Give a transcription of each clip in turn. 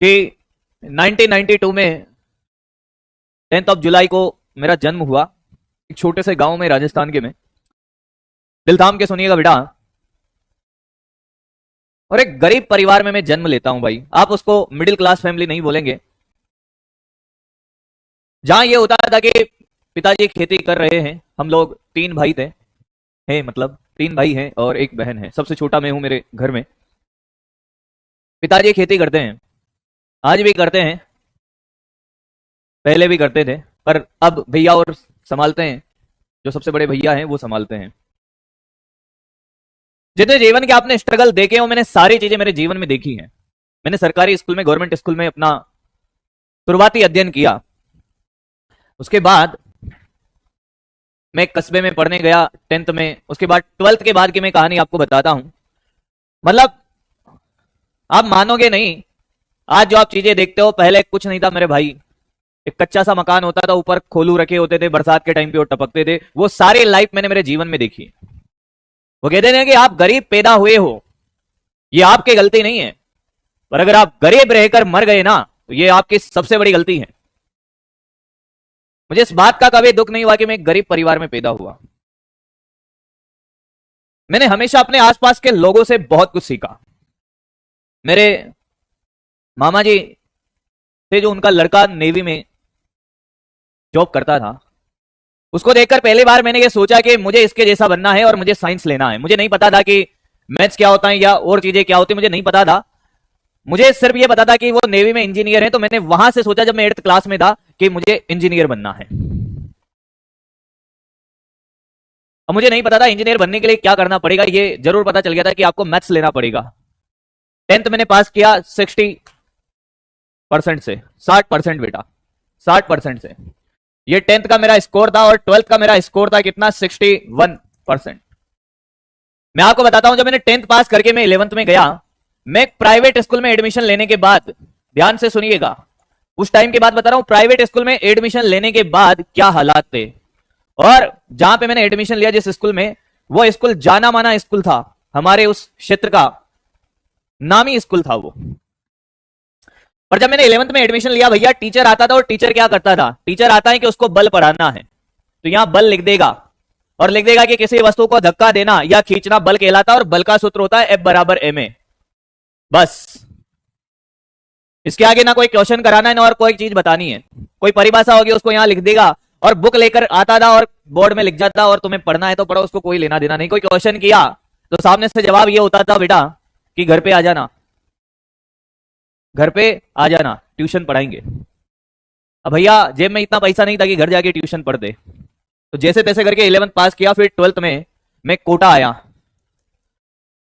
कि 1992 में 10 जुलाई को मेरा जन्म हुआ एक छोटे से गांव में राजस्थान के में। दिल थाम के सुनिएगा बेटा। और एक गरीब परिवार में मैं जन्म लेता हूं भाई। आप उसको मिडिल क्लास फैमिली नहीं बोलेंगे। जहां ये होता था कि पिताजी खेती कर रहे हैं, हम लोग 3 भाई थे, हैं मतलब 3 भाई हैं और एक बहन है, सबसे छोटा मैं हूं मेरे घर में। पिताजी खेती करते हैं, आज भी करते हैं, पहले भी करते थे, पर अब भैया और संभालते हैं, जो सबसे बड़े भैया हैं वो संभालते हैं। जितने जीवन के आपने स्ट्रगल देखे हो, मैंने सारी चीजें मेरे जीवन में देखी हैं। मैंने सरकारी स्कूल में, गवर्नमेंट स्कूल में अपना शुरुआती अध्ययन किया। उसके बाद मैं कस्बे में पढ़ने गया 10th में। उसके बाद 12th के बाद की मैं कहानी आपको बताता हूं। मतलब आप मानोगे नहीं, आज जो आप चीजें देखते हो, पहले कुछ नहीं था मेरे भाई। एक कच्चा सा मकान होता था, ऊपर खोलू रखे होते थे, बरसात के टाइम पे वो टपकते थे। वो सारी लाइफ मैंने मेरे जीवन में देखी। वो कहते हैं कि आप गरीब पैदा हुए हो, ये आपकी गलती नहीं है, पर अगर आप गरीब रहकर मर गए ना, तो ये आपकी सबसे बड़ी गलती है। मुझे इस बात का कभी दुख नहीं हुआ कि मैं एक गरीब परिवार में पैदा हुआ। मैंने हमेशा अपने आसपास के लोगों से बहुत कुछ सीखा। मेरे मामा जी थे, जो उनका लड़का नेवी में जॉब करता था। उसको देखकर पहली बार मैंने ये सोचा कि मुझे इसके जैसा बनना है और मुझे साइंस लेना है। मुझे नहीं पता था कि मैथ्स क्या होता है या और चीजें क्या होती, मुझे नहीं पता था। मुझे सिर्फ ये पता था कि वो नेवी में इंजीनियर है। तो मैंने वहां से सोचा, जब मैं 8th क्लास में था, कि मुझे इंजीनियर बनना है। अब मुझे नहीं पता था इंजीनियर बनने के लिए क्या करना पड़ेगा। ये जरूर पता चल गया था कि आपको मैथ्स लेना पड़ेगा। 10th मैंने पास किया 60% से, 60% बेटा, 60% से। ये 10th का मेरा स्कोर था और 12th का मेरा स्कोर था कितना, 61%। मैं आपको बताता हूं, जब मैंने 10th पास करके मैं 11th में गया, मैं प्राइवेट स्कूल में एडमिशन लेने के बाद, ध्यान से सुनिएगा, उस टाइम की बात बता रहा हूं, प्राइवेट स्कूल में एडमिशन लेने के बाद क्या हालात थे। और जहां पे मैंने एडमिशन लिया, जिस स्कूल में, वो स्कूल जाना माना स्कूल था, हमारे उस क्षेत्र का नामी स्कूल था वो। पर जब मैंने 11th में एडमिशन लिया भैया, टीचर आता था। और टीचर क्या करता था, टीचर आता है कि उसको बल पढ़ाना है, तो यहां बल लिख देगा और लिख देगा कि किसी वस्तु को धक्का देना या खींचना बल कहलाता है और बल का सूत्र होता है F = ma। बस इसके आगे ना कोई क्वेश्चन कराना है ना और कोई चीज बतानी है। कोई परिभाषा होगी उसको यहां लिख देगा और बुक लेकर आता था और बोर्ड में लिख जाता, और तुम्हें पढ़ना है तो पढ़ो, उसको कोई लेना देना नहीं। कोई क्वेश्चन किया तो सामने से जवाब ये होता था, बेटा कि घर पे आ जाना, घर पे आ जाना, ट्यूशन पढ़ाएंगे। अब भैया जेब में इतना पैसा नहीं था कि घर जाके ट्यूशन पढ़ते, तो जैसे तैसे करके 11th पास किया। फिर 12th में मैं कोटा आया।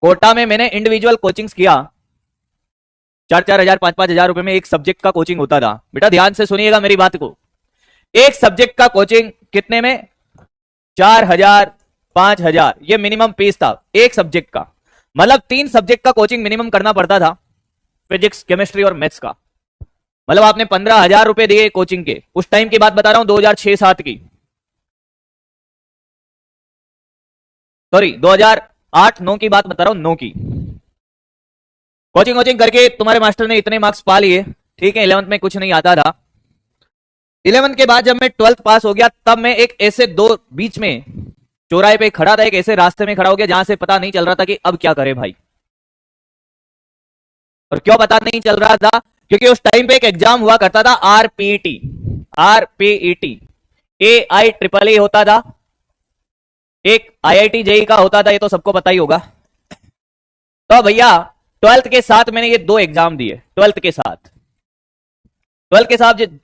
कोटा में मैंने इंडिविजुअल कोचिंग्स किया। 4-4 हजार 5-5 हजार रुपए में एक सब्जेक्ट का कोचिंग होता था। बेटा ध्यान से सुनिएगा मेरी बात को, एक सब्जेक्ट का कोचिंग कितने में, 4,000 5,000, ये मिनिमम फीस था एक सब्जेक्ट का। मतलब 3 सब्जेक्ट का कोचिंग मिनिमम करना पड़ता था, फिजिक्स, केमिस्ट्री और मैथ्स का। मतलब आपने 15,000 रुपए दिए कोचिंग के। उस टाइम की बात बता रहा हूं, 2006-7 की, सॉरी 2008-9 की बात बता रहा हूं, 9 की। कोचिंग करके तुम्हारे मास्टर ने इतने मार्क्स पा लिए, ठीक है। 11th में कुछ नहीं आता था। 11th के बाद जब मैं 12th पास हो गया, तब मैं एक ऐसे दो बीच में चौराहे पे खड़ा था, एक ऐसे रास्ते में खड़ा हो गया जहां से पता नहीं चल रहा था कि अब क्या करे भाई। और क्यों पता नहीं चल रहा था, क्योंकि उस टाइम पे एक एग्जाम हुआ करता था, आरपीटी, AIEEE होता था, एक IIT जेई का होता था, ये तो सबको पता ही होगा। तो भैया 12th के साथ मैंने ये 2 एग्जाम दिए। 12th के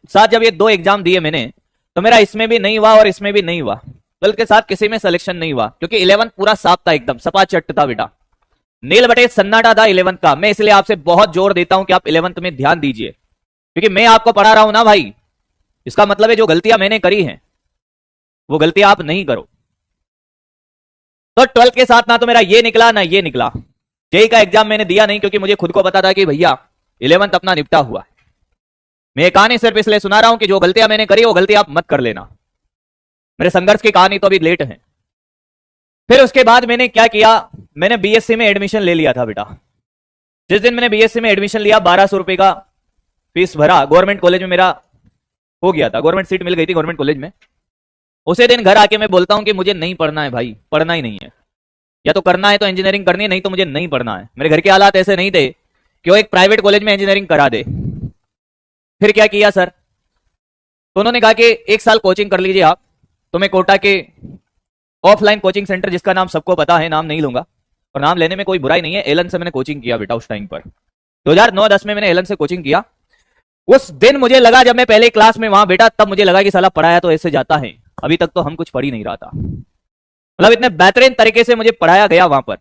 साथ जब ये 2 एग्जाम दिए मैंने, तो मेरा इसमें भी नहीं हुआ और इसमें भी नहीं हुआ। 12th के साथ किसी में सिलेक्शन नहीं हुआ, क्योंकि 11th पूरा साफ था, एकदम सपा चट्ट था बेटा, नील बटे सन्नाटा था 11th का। मैं इसलिए आपसे बहुत जोर देता हूं कि आप 11th में ध्यान दीजिए, क्योंकि मैं आपको पढ़ा रहा हूं ना भाई, इसका मतलब है जो गलतियां मैंने करी हैं वो गलतियां आप नहीं करो। तो 12th के साथ ना तो मेरा ये निकला ना ये निकला। जेई का एग्जाम मैंने दिया नहीं, क्योंकि मुझे खुद को पता था कि भैया 11th अपना निपटा हुआ है। मैं ये कहानी सिर्फ इसलिए सुना रहा हूं कि जो गलतियां मैंने करी वो गलती आप मत कर लेना। मेरे संघर्ष की कहानी तो अभी लेट है। फिर उसके बाद मैंने क्या किया, मैंने बीएससी में एडमिशन ले लिया था बेटा। जिस दिन मैंने बीएससी में एडमिशन लिया, 1200 रुपए का फीस भरा, गवर्नमेंट कॉलेज में मेरा हो गया था, गवर्नमेंट सीट मिल गई थी गवर्नमेंट कॉलेज में। उसे दिन घर आके मैं बोलता हूं कि मुझे नहीं पढ़ना है भाई, पढ़ना ही नहीं है, या तो करना है तो इंजीनियरिंग करनी है, नहीं तो मुझे नहीं पढ़ना है। मेरे घर के हालात ऐसे नहीं थे कि वो एक प्राइवेट कॉलेज में इंजीनियरिंग करा दे। फिर क्या किया सर, तो उन्होंने कहा कि 1 साल कोचिंग कर लीजिए आप, तुम्हें कोटा के ऑफलाइन कोचिंग सेंटर, जिसका नाम सबको पता है, नाम नहीं लूंगा, और नाम लेने में कोई बुराई नहीं है, एलन से मैंने कोचिंग किया बेटा उस टाइम पर, 2009-10 में मैंने एलन से कोचिंग किया। उस दिन मुझे लगा, जब मैं पहले क्लास में वहां बेटा, तब मुझे लगा कि साला पढ़ाया तो ऐसे जाता है, अभी तक तो हम कुछ पढ़ ही नहीं रहा था। मतलब इतने बेहतरीन तरीके से मुझे पढ़ाया गया वहां पर,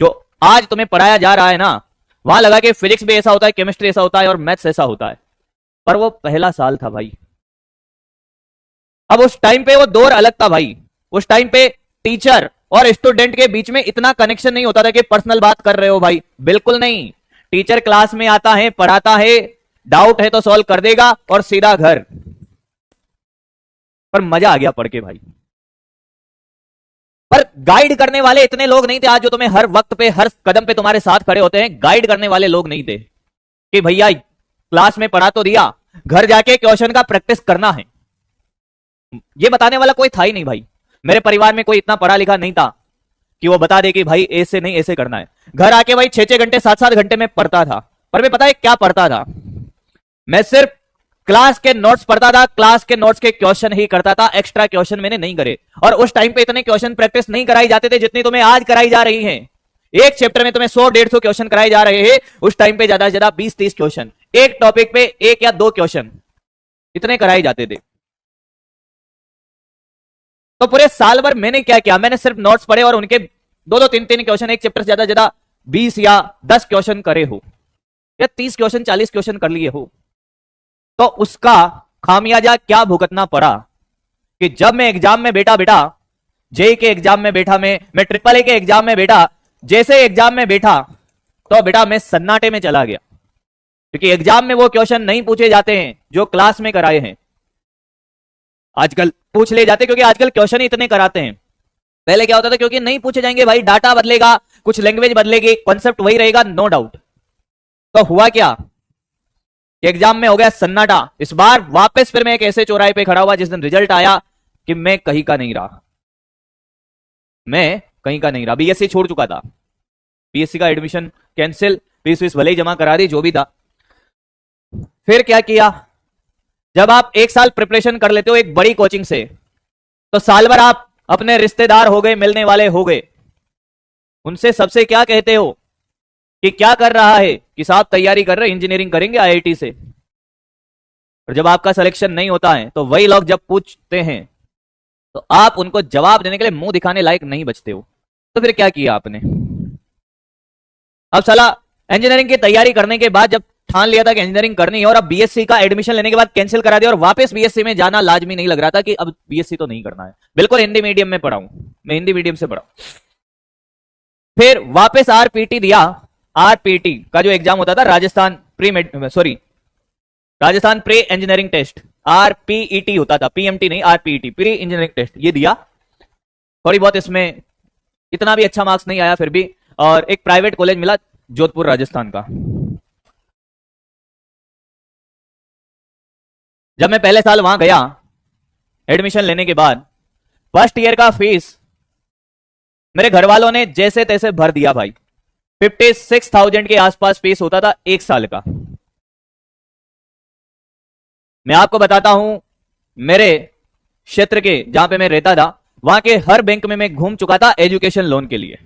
जो आज तुम्हें पढ़ाया जा रहा है ना, वहां लगा कि फिजिक्स भी ऐसा होता है, केमिस्ट्री ऐसा होता है और मैथ्स ऐसा होता है। पर वो पहला साल था भाई। अब उस टाइम पे वो दौर अलग था भाई। उस टाइम पे टीचर और स्टूडेंट के बीच में इतना कनेक्शन नहीं होता था कि पर्सनल बात कर रहे हो भाई, बिल्कुल नहीं। टीचर क्लास में आता है, पढ़ाता है, डाउट है तो सॉल्व कर देगा और सीधा घर। पर मजा आ गया पढ़ के भाई। पर गाइड करने वाले इतने लोग नहीं थे आज, जो तुम्हें हर वक्त पे हर कदम पे तुम्हारे साथ खड़े होते हैं। गाइड करने वाले लोग नहीं थे कि भैया क्लास में पढ़ा तो दिया, घर जाके क्वेश्चन का प्रैक्टिस करना है, ये बताने वाला कोई था ही नहीं भाई। मेरे परिवार में कोई इतना पढ़ा लिखा नहीं था कि वो बता दे कि भाई ऐसे नहीं ऐसे करना है। घर आके भाई 6-6 घंटे 7-7 घंटे में पढ़ता था। पर मैं पता है क्या पढ़ता था, मैं सिर्फ क्लास के नोट्स पढ़ता था, क्लास के नोट्स के क्वेश्चन ही करता था, एक्स्ट्रा क्वेश्चन मैंने नहीं करे। और उस टाइम पे इतने क्वेश्चन प्रैक्टिस नहीं कराई जाते थे जितनी तुम्हें आज कराई जा रही है। एक चैप्टर में तुम्हें 100-150 क्वेश्चन कराए जा रहे हैं, उस टाइम पे ज्यादा से ज्यादा 20-30 क्वेश्चन, एक टॉपिक पे 1 या 2 क्वेश्चन, इतने कराए जाते थे। तो पूरे साल भर मैंने क्या किया, मैंने सिर्फ नोट्स पढ़े और उनके 2-2 3-3 क्वेश्चन एक चैप्टर से ज्यादा ज्यादा 20 या 10 क्वेश्चन करे हो, या 30 क्वेश्चन 40 क्वेश्चन कर लिए हो। तो उसका खामियाजा क्या भुगतना पड़ा कि जब मैं एग्जाम में बेटा जेई के एग्जाम में बैठा, मैं ट्रिपल ए के एग्जाम में बैठा, जैसे एग्जाम में बैठा तो बेटा मैं सन्नाटे में चला गया, क्योंकि एग्जाम में वो क्वेश्चन नहीं पूछे जाते हैं जो क्लास में कराए हैं। आजकल पूछ ले जाते क्योंकि आजकल क्वेश्चन ही इतने कराते हैं। पहले क्या होता था, क्योंकि नहीं पूछे जाएंगे भाई, डाटा बदलेगा, कुछ लैंग्वेज बदलेगी, कॉन्सेप्ट वही रहेगा, नो डाउट। तो हुआ क्या, एग्जाम में हो गया सन्नाटा। इस बार वापस फिर मैं एक ऐसे चौराहे पे खड़ा हुआ जिस दिन रिजल्ट आया कि मैं कहीं का नहीं रहा, मैं कहीं का नहीं रहा। बीएससी छोड़ चुका था, बीएससी का एडमिशन कैंसिल, फीस भले ही जमा करा दी, जो भी था। फिर क्या किया, जब आप 1 साल प्रिपरेशन कर लेते हो एक बड़ी कोचिंग से, तो साल भर आप अपने रिश्तेदार हो गए, मिलने वाले हो गए, उनसे सबसे क्या कहते हो कि क्या कर रहा है, कि साहब तैयारी कर रहे, इंजीनियरिंग करेंगे आईआईटी से। और जब आपका सिलेक्शन नहीं होता है तो वही लोग जब पूछते हैं तो आप उनको जवाब देने के लिए मुंह दिखाने लायक नहीं बचते हो। तो फिर क्या किया आपने, अब साला इंजीनियरिंग की तैयारी करने के बाद जब ठान लिया था कि इंजीनियरिंग करनी है, और अब बीएससी का एडमिशन लेने के बाद कैंसिल करा दिया, और वापस बीएससी में जाना लाजमी नहीं लग रहा था कि अब बीएससी तो नहीं करना है, बिल्कुल हिंदी मीडियम में पढ़ा हूं, मैं हिंदी मीडियम से पढ़ा। फिर वापस आरपीटी दिया। आरपीटी का जो एग्जाम होता था, Rajasthan pre engineering test, rPET होता था, पीएमटी नहीं, आरपीईटी, प्री इंजीनियरिंग टेस्ट, ये दिया। थोड़ी बहुत इसमें इतना भी अच्छा मार्क्स नहीं आया फिर भी, और एक प्राइवेट कॉलेज मिला जोधपुर राजस्थान का। जब मैं पहले साल वहां गया एडमिशन लेने के बाद, फर्स्ट ईयर का फीस मेरे घर वालों ने जैसे तैसे भर दिया भाई। 56,000 के आसपास फीस होता था 1 साल का। मैं आपको बताता हूं, मेरे क्षेत्र के जहां पे मैं रहता था, वहां के हर बैंक में मैं घूम चुका था एजुकेशन लोन के लिए।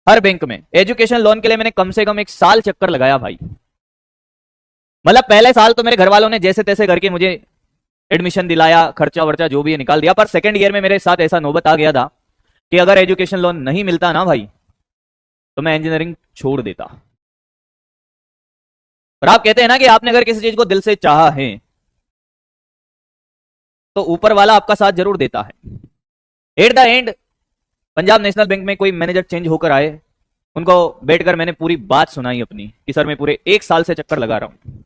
हर बैंक में एजुकेशन लोन के लिए मैंने कम से कम 1 साल चक्कर लगाया भाई। मतलब पहले साल तो मेरे घर वालों ने जैसे तैसे करके मुझे एडमिशन दिलाया, खर्चा वर्चा जो भी है निकाल दिया। पर सेकंड ईयर में मेरे साथ ऐसा नौबत आ गया था कि अगर एजुकेशन लोन नहीं मिलता ना भाई, तो मैं इंजीनियरिंग छोड़ देता। पर आप कहते हैं ना कि आपने अगर किसी चीज को दिल से चाहा है तो ऊपर वाला आपका साथ जरूर देता है। At the end Punjab national bank में कोई मैनेजर चेंज होकर आए, उनको बैठकर मैंने पूरी बात सुनाई अपनी कि सर मैं पूरे 1 साल से चक्कर लगा रहा हूं,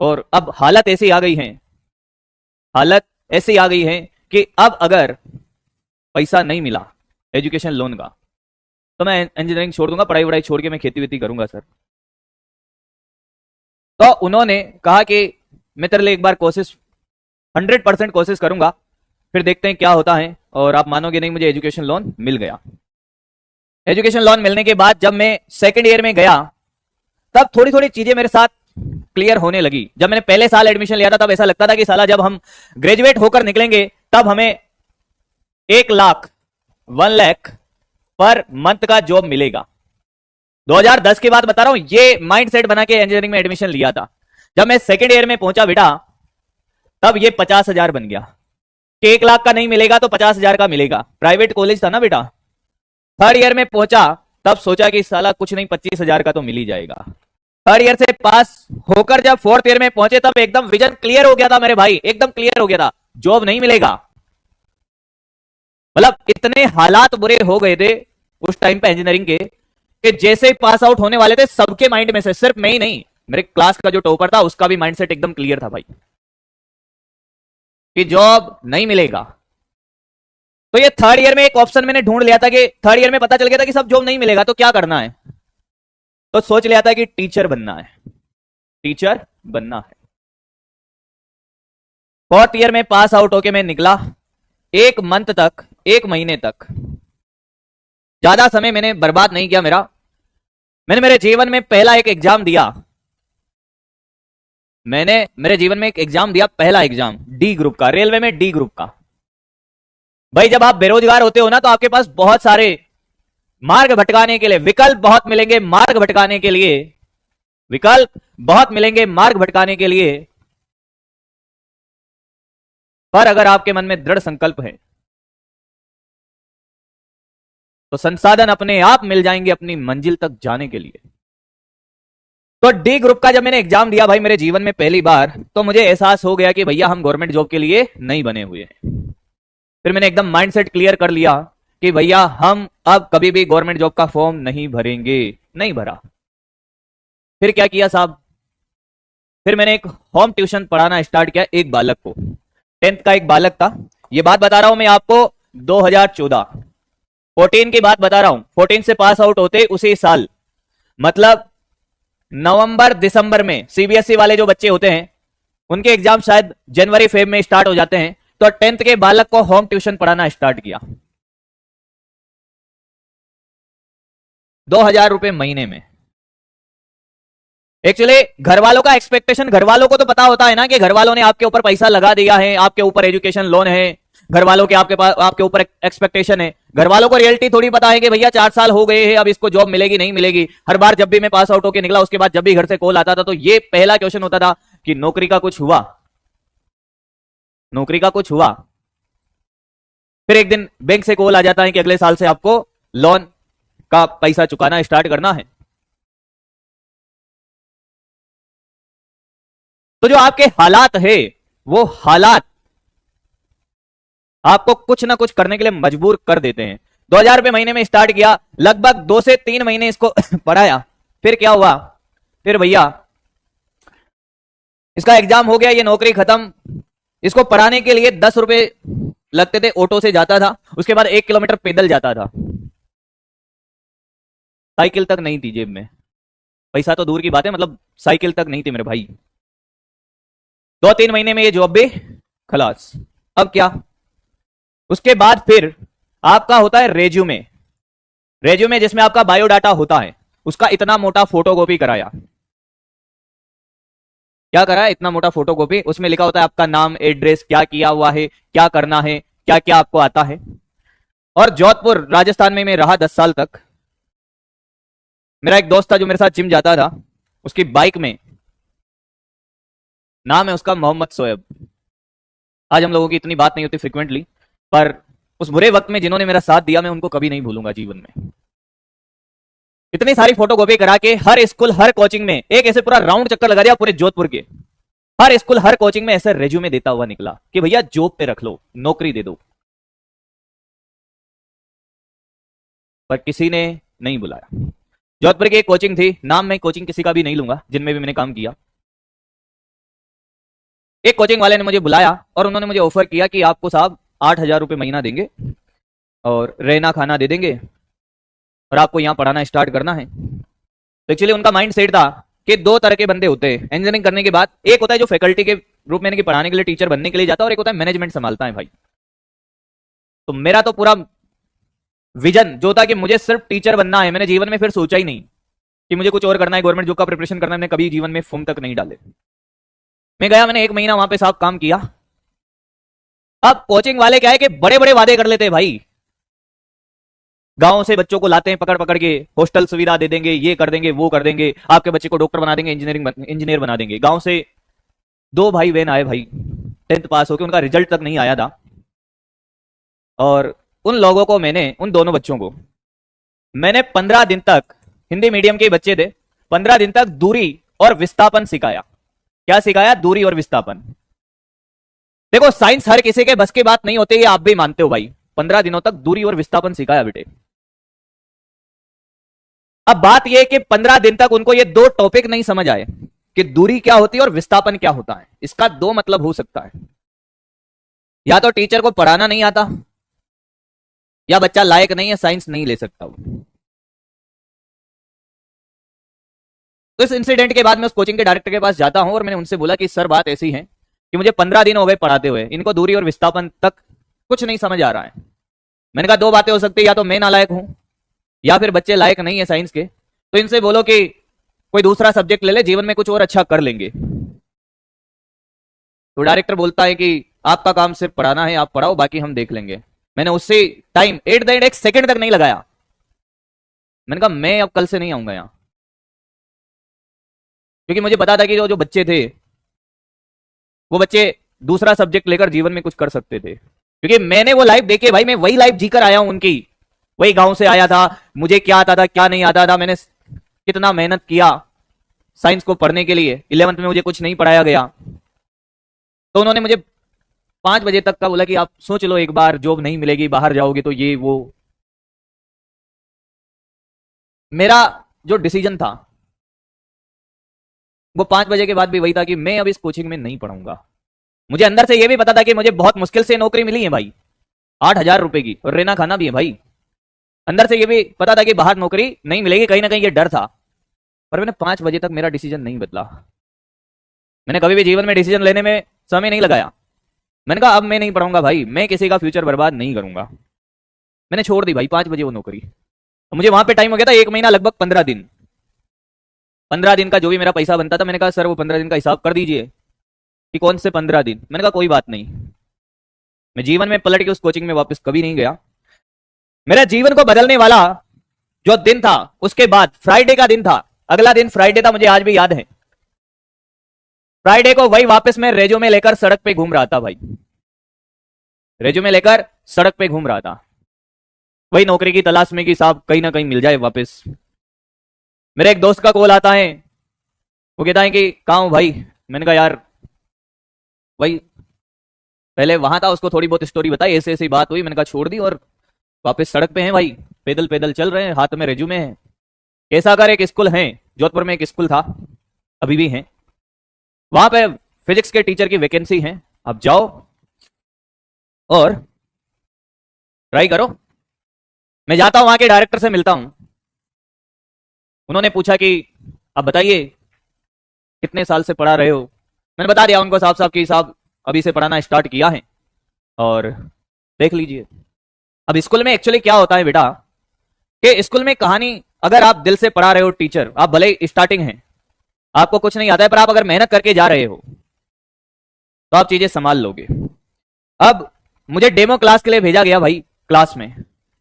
और अब हालत ऐसी आ गई है, हालत ऐसी आ गई है कि अब अगर पैसा नहीं मिला एजुकेशन लोन का, तो मैं इंजीनियरिंग छोड़ दूंगा, पढ़ाई वढ़ाई छोड़ के मैं खेती वेती करूंगा सर। तो उन्होंने कहा कि मैं तेरे लिए एक बार कोशिश 100% कोशिश करूंगा, फिर देखते हैं क्या होता है। और आप मानोगे नहीं, मुझे एजुकेशन लोन मिल गया। एजुकेशन लोन मिलने के बाद जब मैं सेकंड ईयर में गया, तब थोड़ी थोड़ी चीजें मेरे साथ क्लियर होने लगी। जब मैंने पहले साल एडमिशन लिया था, तब ऐसा लगता था कि साला जब हम ग्रेजुएट होकर निकलेंगे तब हमें 1 लाख 1 लाख पर मंथ का जॉब मिलेगा। 2010 के बाद बता रहा हूं, ये माइंडसेट बना के इंजीनियरिंग में एडमिशन लिया था। जब मैं सेकेंड ईयर में पहुंचा बेटा, तब ये 50,000 बन गया कि 1 लाख का नहीं मिलेगा तो 50,000 का मिलेगा। प्राइवेट कॉलेज था ना बेटा। थर्ड ईयर में पहुंचा, तब सोचा कि साला कुछ नहीं 25,000 का तो मिल ही जाएगा। थर्ड ईयर से पास होकर जब फोर्थ ईयर में पहुंचे, तब एकदम विजन क्लियर हो गया था मेरे भाई, एकदम क्लियर हो गया था, जॉब नहीं मिलेगा। मतलब इतने हालात बुरे हो गए थे उस टाइम पे इंजीनियरिंग के, कि जैसे ही पास आउट होने वाले थे, सबके माइंड में से, सिर्फ मैं ही नहीं, मेरे क्लास का जो टॉपर था उसका भी माइंडसेट एकदम क्लियर था भाई, कि जॉब नहीं मिलेगा। तो ये थर्ड ईयर में एक ऑप्शन मैंने ढूंढ लिया था, कि थर्ड ईयर में पता चल गया था कि सब जॉब नहीं मिलेगा, तो क्या करना है। तो सोच लिया था कि टीचर बनना है, टीचर बनना है। फोर्थ ईयर में पास आउट होके मैं निकला। 1 मंथ तक, 1 महीने तक, ज्यादा समय मैंने बर्बाद नहीं किया मैंने मेरे जीवन में पहला एक एग्जाम दिया। मैंने मेरे जीवन में एक एग्जाम दिया, पहला एग्जाम डी ग्रुप का, रेलवे में डी ग्रुप का। भाई जब आप बेरोजगार होते हो ना, तो आपके पास बहुत सारे मार्ग भटकाने के लिए विकल्प बहुत मिलेंगे, मार्ग भटकाने के लिए विकल्प बहुत मिलेंगे, मार्ग भटकाने के लिए। पर अगर आपके मन में दृढ़ संकल्प है, तो संसाधन अपने आप मिल जाएंगे अपनी मंजिल तक जाने के लिए। तो डी ग्रुप का जब मैंने एग्जाम दिया भाई मेरे जीवन में पहली बार, तो मुझे एहसास हो गया कि भैया हम गवर्नमेंट जॉब के लिए नहीं बने हुए हैं। फिर मैंने एकदम माइंडसेट क्लियर कर लिया कि भैया हम अब कभी भी गवर्नमेंट जॉब का फॉर्म नहीं भरेंगे। नहीं भरा। फिर क्या किया साहब, फिर मैंने एक होम ट्यूशन पढ़ाना स्टार्ट किया एक बालक को। 10th का एक बालक था। ये बात बता रहा हूं मैं आपको 2014, 14 की बात बता रहा हूं। 14 से पास आउट होते उसी साल, मतलब नवंबर दिसंबर में सीबीएसई वाले जो बच्चे होते हैं उनके एग्जाम शायद जनवरी फेब में स्टार्ट हो जाते हैं। तो 10th के बालक को होम ट्यूशन पढ़ाना स्टार्ट किया 2,000 रुपए महीने में। एक्चुअली घर वालों का एक्सपेक्टेशन, घर वालों को तो पता होता है ना कि घर वालों ने आपके ऊपर पैसा लगा दिया है, आपके ऊपर एजुकेशन लोन है, घर वालों के आपके पास आपके ऊपर एक्सपेक्टेशन है। घर वालों को रियलिटी थोड़ी पता है कि भैया 4 साल हो गए हैं, अब इसको जॉब मिलेगी नहीं मिलेगी। हर बार जब भी मैं पास आउट होकर निकला, उसके बाद जब भी घर से कॉल आता था, तो ये पहला क्वेश्चन होता था कि नौकरी का कुछ हुआ, नौकरी का कुछ हुआ। फिर एक दिन बैंक से कॉल आ जाता है कि अगले साल से आपको लोन का पैसा चुकाना स्टार्ट करना है। तो जो आपके हालात है, वो हालात आपको कुछ ना कुछ करने के लिए मजबूर कर देते हैं। 2,000 रुपए महीने में स्टार्ट किया, लगभग 2 से 3 महीने इसको पढ़ाया। फिर क्या हुआ, फिर भैया इसका एग्जाम हो गया, ये नौकरी खत्म। इसको पढ़ाने के लिए 10 रुपए लगते थे, ऑटो से जाता था, उसके बाद 1 किलोमीटर पैदल जाता था। साइकिल तक नहीं थी जेब में, पैसा तो दूर की बात है, मतलब साइकिल तक नहीं थी मेरे भाई। 2-3 महीने में ये जॉब भी खलास। अब क्या, उसके बाद फिर आपका होता है रेज्यूमे। रेज्यूमे जिसमें आपका बायोडाटा होता है, उसका इतना मोटा फोटोकॉपी कराया। क्या करा है, इतना मोटा फोटोकॉपी। उसमें लिखा होता है आपका नाम, एड्रेस, क्या किया हुआ है, क्या करना है, क्या क्या आपको आता है। और जोधपुर राजस्थान में मैं रहा 10 साल तक। मेरा एक दोस्त था जो मेरे साथ जिम जाता था, उसकी बाइक में, नाम है उसका मोहम्मद सोएब। आज हम लोगों की इतनी बात नहीं होती फ्रिक्वेंटली, पर उस बुरे वक्त में जिन्होंने मेरा साथ दिया, मैं उनको कभी नहीं भूलूंगा जीवन में। इतनी सारी फोटोकॉपी करा के हर स्कूल हर कोचिंग में एक ऐसे पूरा राउंड चक्कर लगा दिया पूरे जोधपुर के। हर स्कूल हर कोचिंग में ऐसे रेज्यूमे देता हुआ निकला कि भैया जॉब पे रख लो, नौकरी दे दो। पर किसी ने नहीं बुलाया। जोधपुर की एक कोचिंग थी, नाम मैं कोचिंग किसी का भी नहीं लूंगा, जिनमें भी मैंने काम किया। एक कोचिंग वाले ने मुझे बुलाया और उन्होंने मुझे ऑफर किया कि आपको साहब 8,000 रुपए महीना देंगे और रहना खाना दे देंगे और आपको यहां पढ़ाना स्टार्ट करना है। तो एक्चुअली उनका माइंड सेट था कि दो तरह के बंदे होते हैं इंजीनियरिंग करने के बाद। एक होता है जो फैकल्टी के रूप में पढ़ाने के लिए, टीचर बनने के लिए जाता है, और एक होता है मैनेजमेंट संभालता है भाई। तो मेरा तो पूरा विजन जो था कि मुझे सिर्फ टीचर बनना है, मैंने जीवन में फिर सोचा ही नहीं कि मुझे कुछ और करना है, गवर्नमेंट जॉब का प्रिपरेशन करना है। मैंने कभी जीवन में फॉर्म तक नहीं डाले। मैं गया, मैंने 1 महीना वहां पे साहब काम किया। अब कोचिंग वाले क्या है कि बड़े बड़े वादे कर लेते हैं भाई। गांव से बच्चों को लाते हैं पकड़ पकड़ के, हॉस्टल सुविधा दे देंगे, ये कर देंगे, वो कर देंगे, आपके बच्चे को डॉक्टर बना देंगे, इंजीनियर बना देंगे। गांव से 2 भाई बहन आए भाई, 10th पास होकर, उनका रिजल्ट तक नहीं आया था। और उन लोगों को मैंने, उन दोनों बच्चों को मैंने 15 दिन तक, हिंदी मीडियम के बच्चे थे, 15 दिन तक दूरी और विस्थापन सिखाया। क्या सिखाया? दूरी और विस्थापन। देखो साइंस हर किसी के बस की बात नहीं होती, ये आप भी मानते हो भाई। 15 दिनों तक दूरी और विस्थापन सिखाया बेटे। अब बात यह कि 15 दिन तक उनको ये 2 टॉपिक नहीं समझ आए कि दूरी क्या होती है और विस्थापन क्या होता है। इसका 2 मतलब हो सकता है, या तो टीचर को पढ़ाना नहीं आता, या बच्चा लायक नहीं है, साइंस नहीं ले सकता वो। तो इस इंसिडेंट के बाद मैं उस कोचिंग के डायरेक्टर के पास जाता हूं और मैंने उनसे बोला कि सर बात ऐसी है कि मुझे 15 दिन हो गए पढ़ाते हुए, इनको दूरी और विस्थापन तक कुछ नहीं समझ आ रहा है। मैंने कहा 2 बातें हो सकती है, या तो मैं नालायक हूं या फिर बच्चे लायक नहीं है साइंस के। तो इनसे बोलो कि कोई दूसरा सब्जेक्ट ले ले, जीवन में कुछ और अच्छा कर लेंगे। तो डायरेक्टर बोलता है कि आपका काम सिर्फ पढ़ाना है, आप पढ़ाओ, बाकी हम देख लेंगे। मैंने उससे time at the end 1 second तक नहीं लगाया। मैंने कहा मैं अब कल से नहीं आऊंगा यहां, क्योंकि मुझे पता था कि जो बच्चे थे वो बच्चे दूसरा सब्जेक्ट लेकर जीवन में कुछ कर सकते थे। क्योंकि मैंने वो लाइफ देखी भाई, मैं वही लाइफ जीकर आया हूं उनकी। वही गांव से आया था, मुझे क्या आता था क्या नहीं आता था, मैंने कितना मेहनत किया साइंस को पढ़ने के लिए। 11th में मुझे कुछ नहीं पढ़ाया गया, तो उन्होंने मुझे 5 बजे तक का बोला कि आप सोच लो एक बार, जॉब नहीं मिलेगी, बाहर जाओगे तो ये वो। मेरा जो डिसीजन था वो 5 बजे के बाद भी वही था कि मैं अब इस कोचिंग में नहीं पढ़ूंगा। मुझे अंदर से ये भी पता था कि मुझे बहुत मुश्किल से नौकरी मिली है भाई, 8,000 रुपए की, और रहना खाना भी है भाई। अंदर से ये भी पता था कि बाहर नौकरी नहीं मिलेगी, कहीं ना कहीं ये डर था। पर मैंने 5 बजे तक मेरा डिसीजन नहीं बदला। मैंने कभी भी जीवन में डिसीजन लेने में समय नहीं लगाया। मैंने कहा अब मैं नहीं पढ़ूंगा भाई, मैं किसी का फ्यूचर बर्बाद नहीं करूंगा। मैंने छोड़ दी भाई 5 बजे वो नौकरी। तो मुझे वहां पे टाइम हो गया था 1 महीना, लगभग 15 दिन। 15 दिन का जो भी मेरा पैसा बनता था, मैंने कहा सर वो 15 दिन का हिसाब कर दीजिए। कि कौन से 15 दिन? मैंने कहा कोई बात नहीं। मैं जीवन में पलट के उस कोचिंग में वापस कभी नहीं गया। मेरा जीवन को बदलने वाला जो दिन था, उसके बाद फ्राइडे का दिन था। अगला दिन फ्राइडे था, मुझे आज भी याद है। फ्राइडे को वही वापस मैं रेज्यूमे लेकर सड़क पे घूम रहा था भाई, रेज्यूमे लेकर सड़क पे घूम रहा था, वही नौकरी की तलाश में कि साहब कहीं ना कहीं मिल जाए वापस। मेरे एक दोस्त का कॉल आता है, वो कहता है कि कहाँ हूं भाई। मैंने कहा यार भाई पहले वहां था, उसको थोड़ी बहुत स्टोरी बताई, ऐसे ऐसी बात हुई। मैंने कहा छोड़ दी और वापस सड़क पे हैं भाई, पैदल पैदल चल रहे हैं, हाथ में रेज्यूमे है। कैसा कर, एक स्कूल है जोधपुर में, एक स्कूल था, अभी भी है, वहां पे फिजिक्स के टीचर की वैकेंसी है, आप जाओ और ट्राई करो। मैं जाता हूं, वहां के डायरेक्टर से मिलता हूं। उन्होंने पूछा कि आप बताइए कितने साल से पढ़ा रहे हो। मैंने बता दिया उनको साहब साहब कि साहब अभी से पढ़ाना स्टार्ट किया है और देख लीजिए। अब स्कूल में एक्चुअली क्या होता है बेटा, कि स्कूल में कहानी, अगर आप दिल से पढ़ा रहे हो, टीचर आप भले स्टार्टिंग है, आपको कुछ नहीं आता है, पर आप अगर मेहनत करके जा रहे हो तो आप चीजें संभाल लोगे। अब मुझे डेमो क्लास के लिए भेजा गया भाई। क्लास में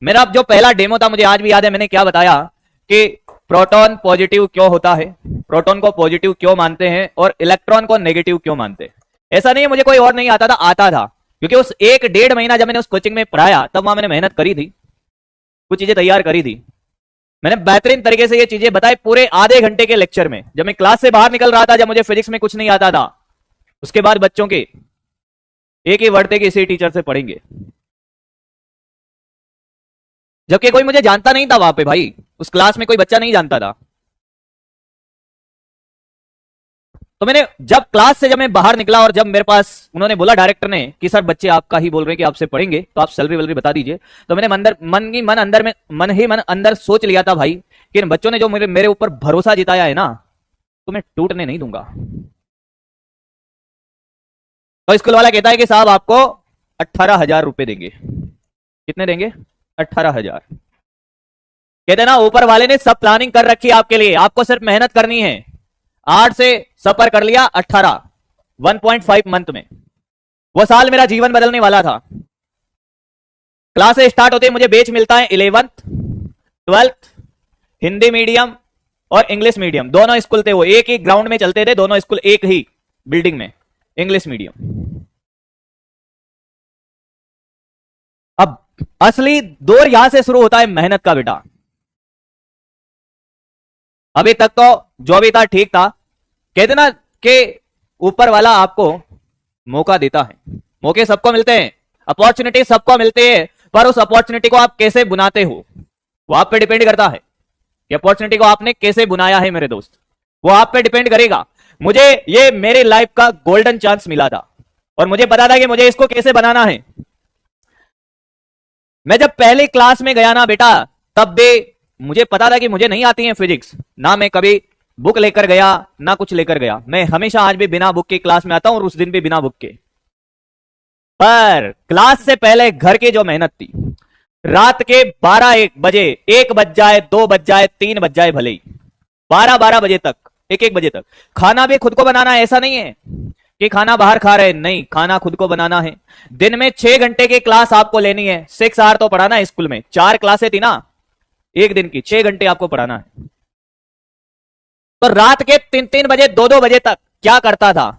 मेरा जो पहला डेमो था, मुझे आज भी याद है, मैंने क्या बताया कि प्रोटॉन पॉजिटिव क्यों होता है, प्रोटॉन को पॉजिटिव क्यों मानते हैं और इलेक्ट्रॉन को नेगेटिव क्यों मानते हैं। ऐसा नहीं है मुझे कोई और नहीं आता था, आता था, क्योंकि उस 1-1.5 महीना जब मैंने उस कोचिंग में पढ़ाया, तब वहां मैंने मेहनत करी थी, कुछ चीजें तैयार करी थी। मैंने बेहतरीन तरीके से ये चीजें बताई पूरे आधे घंटे के लेक्चर में। जब मैं क्लास से बाहर निकल रहा था, जब मुझे फिजिक्स में कुछ नहीं आता था, उसके बाद बच्चों के एक ही वर्ड थे कि इसी टीचर से पढ़ेंगे, जबकि कोई मुझे जानता नहीं था वहां पे भाई, उस क्लास में कोई बच्चा नहीं जानता था। तो मैंने जब क्लास से जब मैं बाहर निकला और जब मेरे पास उन्होंने बोला डायरेक्टर ने कि सर बच्चे आपका ही बोल रहे हैं कि आपसे पढ़ेंगे, तो आप सैलरी वैलरी बता दीजिए, तो मैंने मन अंदर सोच लिया था भाई कि इन बच्चों ने जो मेरे ऊपर भरोसा जिताया है ना, तो मैं टूटने नहीं दूंगा। तो स्कूल वाला कहता है कि साहब आपको 18,000 रुपए देंगे। कितने देंगे? 18,000। कहते ना ऊपर वाले ने सब प्लानिंग कर रखी है आपके लिए, आपको सिर्फ मेहनत करनी है। 8 से सफर कर लिया 18, 1.5 मंथ में। वो साल मेरा जीवन बदलने वाला था। क्लासेस स्टार्ट होते मुझे बैच मिलता है 11th 12th, हिंदी मीडियम और इंग्लिश मीडियम, दोनों स्कूल थे। वो एक ही ग्राउंड में चलते थे, दोनों स्कूल एक ही बिल्डिंग में, इंग्लिश मीडियम। अब असली दौर यहां से शुरू होता है मेहनत का बेटा। अभी तक तो जो भी था ठीक था। कहते ना कि ऊपर वाला आपको मौका देता है। मौके सबको मिलते हैं, अपॉर्चुनिटी सबको मिलती है, पर उस अपॉर्चुनिटी को आप कैसे बुनाते हो वो आप पे डिपेंड करता है कि अपॉर्चुनिटी को आपने कैसे बुनाया है मेरे दोस्त, वो आप पे डिपेंड करेगा। मुझे ये मेरी लाइफ का गोल्डन चांस मिला था और मुझे पता था कि मुझे इसको कैसे बनाना है। मैं जब पहली क्लास में गया ना बेटा, तब भी मुझे पता था कि मुझे नहीं आती है फिजिक्स। ना मैं कभी बुक लेकर गया ना कुछ लेकर गया, मैं हमेशा आज भी बिना बुक के क्लास में आता हूं और उस दिन भी बिना बुक के। पर क्लास से पहले घर की जो मेहनत थी, रात के 12-1 बजे, 1 बज जाए, 2 बज जाए, 3 बज जाए, भले ही 12-12 बजे तक, 1-1 बजे तक खाना भी खुद को बनाना है। ऐसा नहीं है कि खाना बाहर खा रहे, नहीं, खाना खुद को बनाना है। दिन में 6 घंटे की क्लास आपको लेनी है। 6 आवर तो पढ़ाना है स्कूल में, 4 क्लासें थी ना एक दिन की, 6 घंटे आपको पढ़ाना है। तो रात के 3-3 बजे, 2-2 बजे तक क्या करता था?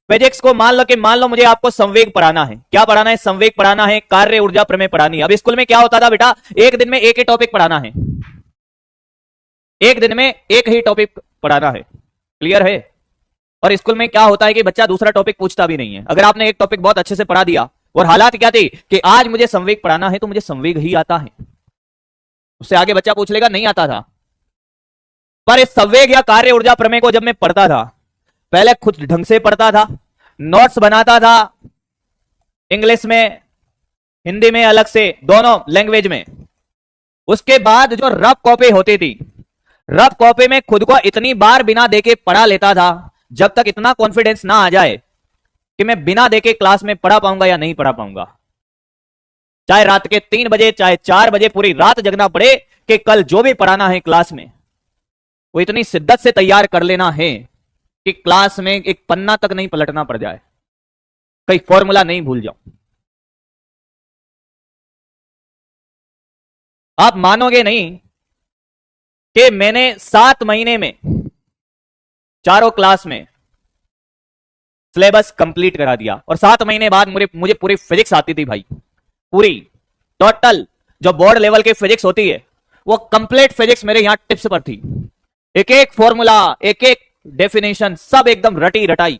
फिजिक्स को मान लो मुझे आपको संवेग पढ़ाना है। क्या पढ़ाना है? संवेग पढ़ाना है, कार्य ऊर्जा प्रमेय पढ़ानी है। अब स्कूल में क्या होता था बेटा, एक दिन में एक ही टॉपिक पढ़ाना है, एक दिन में एक ही टॉपिक पढ़ाना है। क्लियर है? और स्कूल में क्या होता है कि बच्चा दूसरा टॉपिक पूछता भी नहीं है। अगर आपने एक टॉपिक बहुत अच्छे से पढ़ा दिया, और हालात क्या थी कि आज मुझे संवेग पढ़ाना है तो मुझे संवेग ही आता है, उससे आगे बच्चा पूछ लेगा नहीं आता था। पर इस संवेग या कार्य ऊर्जा प्रमेय को जब मैं पढ़ता था, पहले खुद ढंग से पढ़ता था, नोट्स बनाता था, इंग्लिश में हिंदी में अलग से, दोनों लैंग्वेज में। उसके बाद जो रफ कॉपी होती थी, रफ कॉपी में खुद को इतनी बार बिना देखे पढ़ा लेता था जब तक इतना कॉन्फिडेंस ना आ जाए कि मैं बिना देखे क्लास में पढ़ा पाऊंगा या नहीं पढ़ा पाऊंगा। चाहे रात के 3 बजे, चाहे 4 बजे, पूरी रात जगना पड़े कि कल जो भी पढ़ाना है क्लास में, वो इतनी शिद्दत से तैयार कर लेना है कि क्लास में एक पन्ना तक नहीं पलटना पड़ जाए, कहीं फॉर्मूला नहीं भूल जाऊं। आप मानोगे नहीं कि मैंने 7 महीने में चारों क्लास में सिलेबस कंप्लीट करा दिया, और 7 महीने बाद मुझे पूरी फिजिक्स आती थी भाई। पूरी टोटल जो बोर्ड लेवल की फिजिक्स होती है, वो कंप्लीट फिजिक्स मेरे यहां टिप्स पर थी। एक एक फॉर्मूला, एक एक डेफिनेशन, सब एकदम रटी रटाई,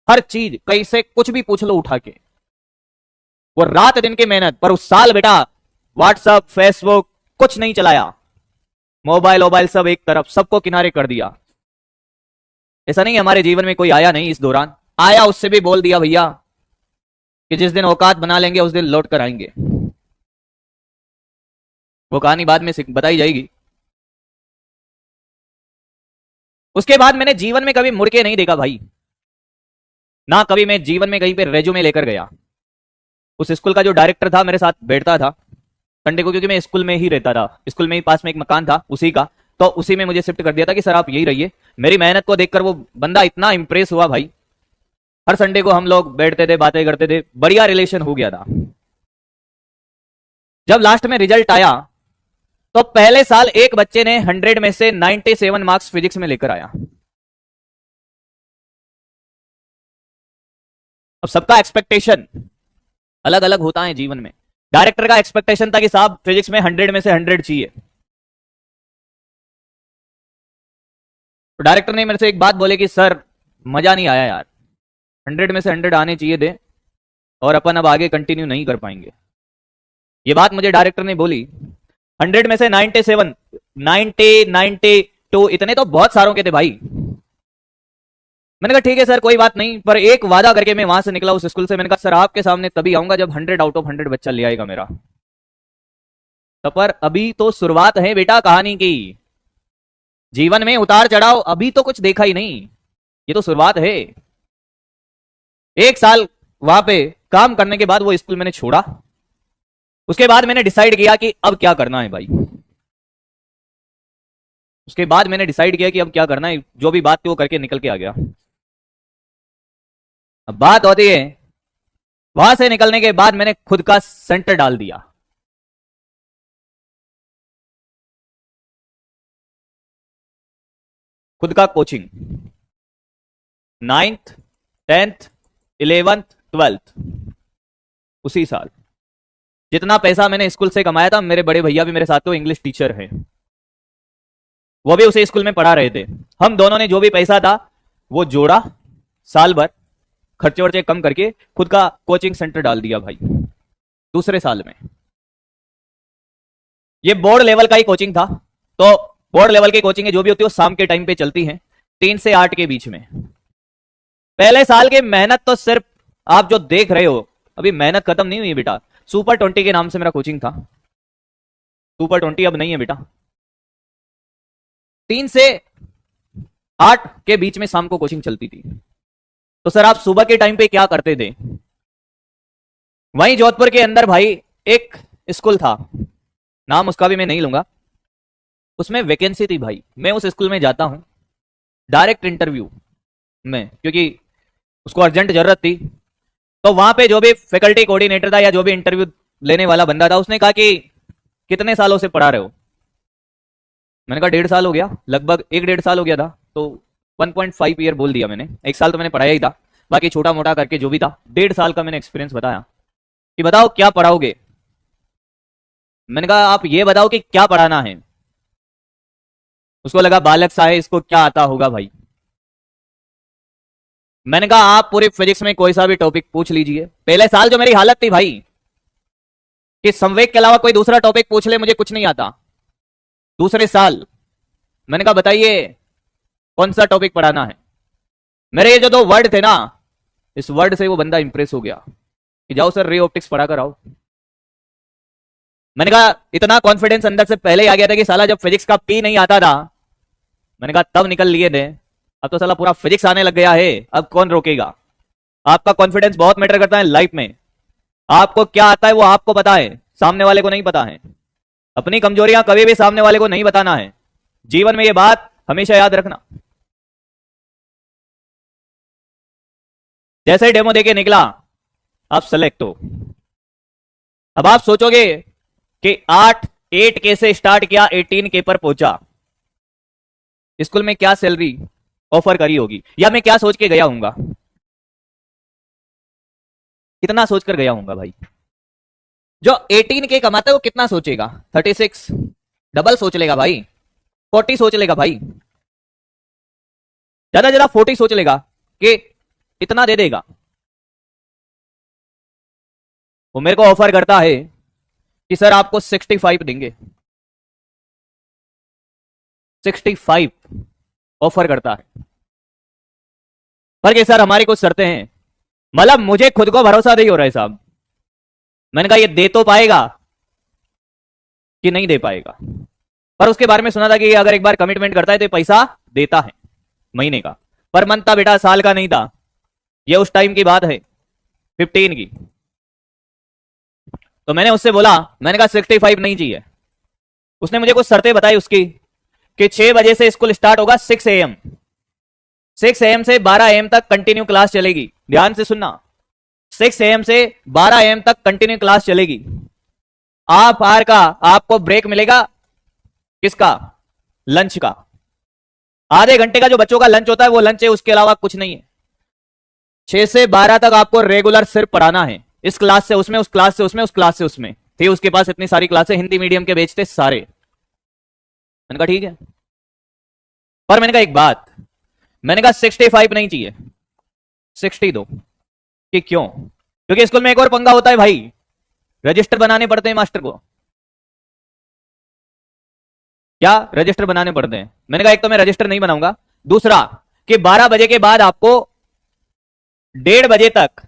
हर चीज, कहीं से कुछ भी पूछ लो उठा के। वो रात दिन की मेहनत। पर उस साल बेटा व्हाट्सएप, फेसबुक कुछ नहीं चलाया, मोबाइल सब एक तरफ, सबको किनारे कर दिया। ऐसा नहीं हमारे जीवन में कोई आया नहीं इस दौरान, आया, उससे भी बोल दिया भैया कि जिस दिन औकात बना लेंगे उस दिन लौट कर आएंगे। वो कहानी बाद में बताई जाएगी। उसके बाद मैंने जीवन में कभी मुड़ के नहीं देखा भाई, ना कभी मैं जीवन में कहीं पे रेज्यूमे लेकर गया। उस स्कूल का जो डायरेक्टर था मेरे साथ बैठता था संडे को, क्योंकि मैं स्कूल में ही रहता था, स्कूल में ही पास में एक मकान था उसी का, तो उसी में मुझे शिफ्ट कर दिया था कि सर आप यही रहिए। मेरी मेहनत को देखकर वो बंदा इतना इंप्रेस हुआ भाई, हर संडे को हम लोग बैठते थे, बातें करते थे, बढ़िया रिलेशन हो गया था। जब लास्ट में रिजल्ट आया तो पहले साल एक बच्चे ने 100 में से 97 मार्क्स फिजिक्स में लेकर आया। अब सबका एक्सपेक्टेशन अलग अलग होता है जीवन में। डायरेक्टर का एक्सपेक्टेशन था कि साहब फिजिक्स में 100 में से 100 चाहिए। तो डायरेक्टर ने मेरे से एक बात बोले कि सर मजा नहीं आया यार, 100 में से 100 आने चाहिए थे और अपन अब आगे कंटिन्यू नहीं कर पाएंगे। ये बात मुझे डायरेक्टर ने बोली। 100 में से 97, 90, 92 इतने तो बहुत सारों के थे भाई। मैंने कहा ठीक है सर कोई बात नहीं, पर एक वादा करके मैं वहां से निकला उस स्कूल से। मैंने कहा सर आपके सामने तभी आऊंगा जब 100 आउट ऑफ 100 बच्चा ले आएगा मेरा। तो पर अभी तो शुरुआत है बेटा कहानी की। जीवन में उतार चढ़ाव अभी तो कुछ देखा ही नहीं, ये तो शुरुआत है। 1 साल वहां पे काम करने के बाद वो स्कूल मैंने छोड़ा। उसके बाद मैंने डिसाइड किया कि अब क्या करना है भाई। उसके बाद मैंने डिसाइड किया कि अब क्या करना है, जो भी बात थी वो करके निकल के आ गया। अब बात होती है, वहां से निकलने के बाद मैंने खुद का सेंटर डाल दिया। खुद का coaching, 9th 10th 11th 12th, उसी साल जितना पैसा मैंने स्कूल से कमाया था, मेरे बड़े भैया भी मेरे साथ, तो इंग्लिश टीचर हैं, वो भी उसी स्कूल में पढ़ा रहे थे। हम दोनों ने जो भी पैसा था वो जोड़ा, साल भर खर्चे वर्चे कम करके खुद का कोचिंग सेंटर डाल दिया भाई। दूसरे साल में ये बोर्ड लेवल का ही कोचिंग था, तो बोर्ड लेवल की कोचिंग जो भी होती है वो शाम के टाइम पे चलती है, 3 से 8 के बीच में। पहले साल की मेहनत तो सिर्फ आप जो देख रहे हो, अभी मेहनत खत्म नहीं हुई बेटा। सुपर 20 के नाम से मेरा कोचिंग था, सुपर 20 अब नहीं है बेटा। 3 से 8 के बीच में शाम को कोचिंग चलती थी। तो सर आप सुबह के टाइम पे क्या करते थे? वहीं जोधपुर के अंदर भाई एक स्कूल था, नाम उसका भी मैं नहीं लूंगा, उसमें वैकेंसी थी भाई। मैं उस स्कूल में जाता हूं डायरेक्ट इंटरव्यू में, क्योंकि उसको अर्जेंट जरूरत थी। तो वहां पे जो भी फैकल्टी कोऑर्डिनेटर था या जो भी इंटरव्यू लेने वाला बंदा था, उसने कहा कि कितने सालों से पढ़ा रहे हो? मैंने कहा 1.5 साल हो गया, लगभग 1-1.5 साल हो गया था। तो 1.5 ईयर बोल दिया मैंने, 1 साल तो मैंने पढ़ाया ही था, बाकी छोटा मोटा करके जो भी था 1.5 साल का मैंने एक्सपीरियंस बताया। कि बताओ क्या पढ़ाओगे? मैंने कहा आप ये बताओ कि क्या पढ़ाना है। उसको लगा बालक सा है, इसको क्या आता होगा भाई। मैंने कहा आप पूरी फिजिक्स में कोई सा भी टॉपिक पूछ लीजिए। पहले साल जो मेरी हालत थी भाई कि संवेग के अलावा कोई दूसरा टॉपिक पूछ ले, मुझे कुछ नहीं आता। दूसरे साल मैंने कहा बताइए कौन सा टॉपिक पढ़ाना है। मेरे ये जो 2 वर्ड थे ना, इस वर्ड से वो बंदा इंप्रेस हो गया कि जाओ सर रे ऑप्टिक्स पढ़ा कर आओ। मैंने कहा इतना कॉन्फिडेंस अंदर से पहले ही आ गया था कि साला जब फिजिक्स का पी नहीं आता था, मैंने कहा तब निकल लिए थे, अब तो साला पूरा फिजिक्स आने लग गया है, अब कौन रोकेगा। आपका कॉन्फिडेंस बहुत मैटर करता है लाइफ में। आपको क्या आता है वो आपको पता है, सामने वाले को नहीं पता है। अपनी कमजोरियां कभी भी सामने वाले को नहीं बताना है। जीवन में ये बात हमेशा याद रखना। जैसे डेमो देके निकला आप सेलेक्ट हो। अब आप सोचोगे कि 8 के से स्टार्ट किया, 18 के पर पहुंचा, स्कूल में क्या सैलरी ऑफर करी होगी, या मैं क्या सोच के गया हूंगा, कितना सोचकर गया हूंगा भाई। जो 18 के कमाता है वो कितना सोचेगा? 36 डबल सोच लेगा भाई, 40 सोच लेगा भाई, ज्यादा ज्यादा 40 सोच लेगा कि इतना दे देगा। वो मेरे को ऑफर करता है कि सर आपको 65 देंगे, 65 ऑफर करता है। पर कि सर हमारी कुछ शर्तें हैं। मतलब मुझे खुद को भरोसा नहीं हो रहा है साहब। मैंने कहा ये दे तो पाएगा कि नहीं दे पाएगा। पर उसके बारे में सुना था कि अगर एक बार कमिटमेंट करता है तो पैसा देता है महीने का। पर मंथ था बेटा, साल का नहीं था। ये उस टाइम की बात है 15 की। तो मैंने उससे बोला, मैंने कहा 65 नहीं चाहिए। उसने मुझे कुछ शर्तें बताई उसकी कि 6 बजे से स्कूल स्टार्ट होगा, 6 AM, 6 AM से 12 AM तक कंटिन्यू क्लास चलेगी। ध्यान से सुनना, 6 AM से 12 AM तक कंटिन्यू क्लास चलेगी। हाफ आवर का आपको ब्रेक मिलेगा, किसका? लंच का। आधे घंटे का जो बच्चों का लंच होता है वो लंच है, उसके अलावा कुछ नहीं है। 6 से 12 तक आपको रेगुलर सिर्फ पढ़ाना है, इस क्लास से उसमें, उस क्लास से उसमें, उस क्लास से उसमें। थी उसके पास इतनी सारी क्लासें, हिंदी मीडियम के बेचते सारे। मैंने कहा ठीक है। पर मैंने कहा एक बात, मैंने कहा 65 नहीं चाहिए, 60 दो। कि क्यों? क्योंकि स्कूल में एक और पंगा होता है भाई, रजिस्टर बनाने पड़ते हैं मास्टर को। क्या रजिस्टर बनाने पड़ते हैं? मैंने कहा एक तो मैं रजिस्टर नहीं बनाऊंगा, दूसरा कि 12 बजे के बाद आपको 1:30 बजे तक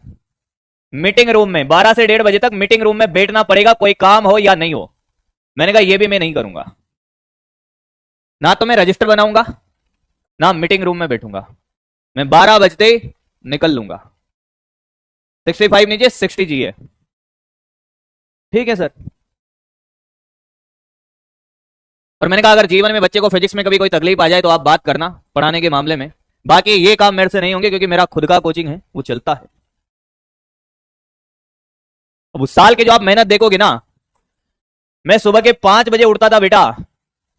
मीटिंग रूम में, 12 से 1:30 बजे तक मीटिंग रूम में बैठना पड़ेगा, कोई काम हो या नहीं हो। मैंने कहा ये भी मैं नहीं करूंगा। ना तो मैं रजिस्टर बनाऊंगा ना मीटिंग रूम में बैठूंगा, मैं 12 बजते निकल लूंगा। 65 नीचे 60 जी है, ठीक है सर। और मैंने कहा अगर जीवन में बच्चे को फिजिक्स में कभी कोई तकलीफ आ जाए तो आप बात करना पढ़ाने के मामले में, बाकी ये काम मेरे से नहीं होंगे क्योंकि मेरा खुद का कोचिंग है वो चलता है। अब उस साल के जो आप मेहनत देखोगे ना, मैं सुबह के 5 बजे उठता था बेटा।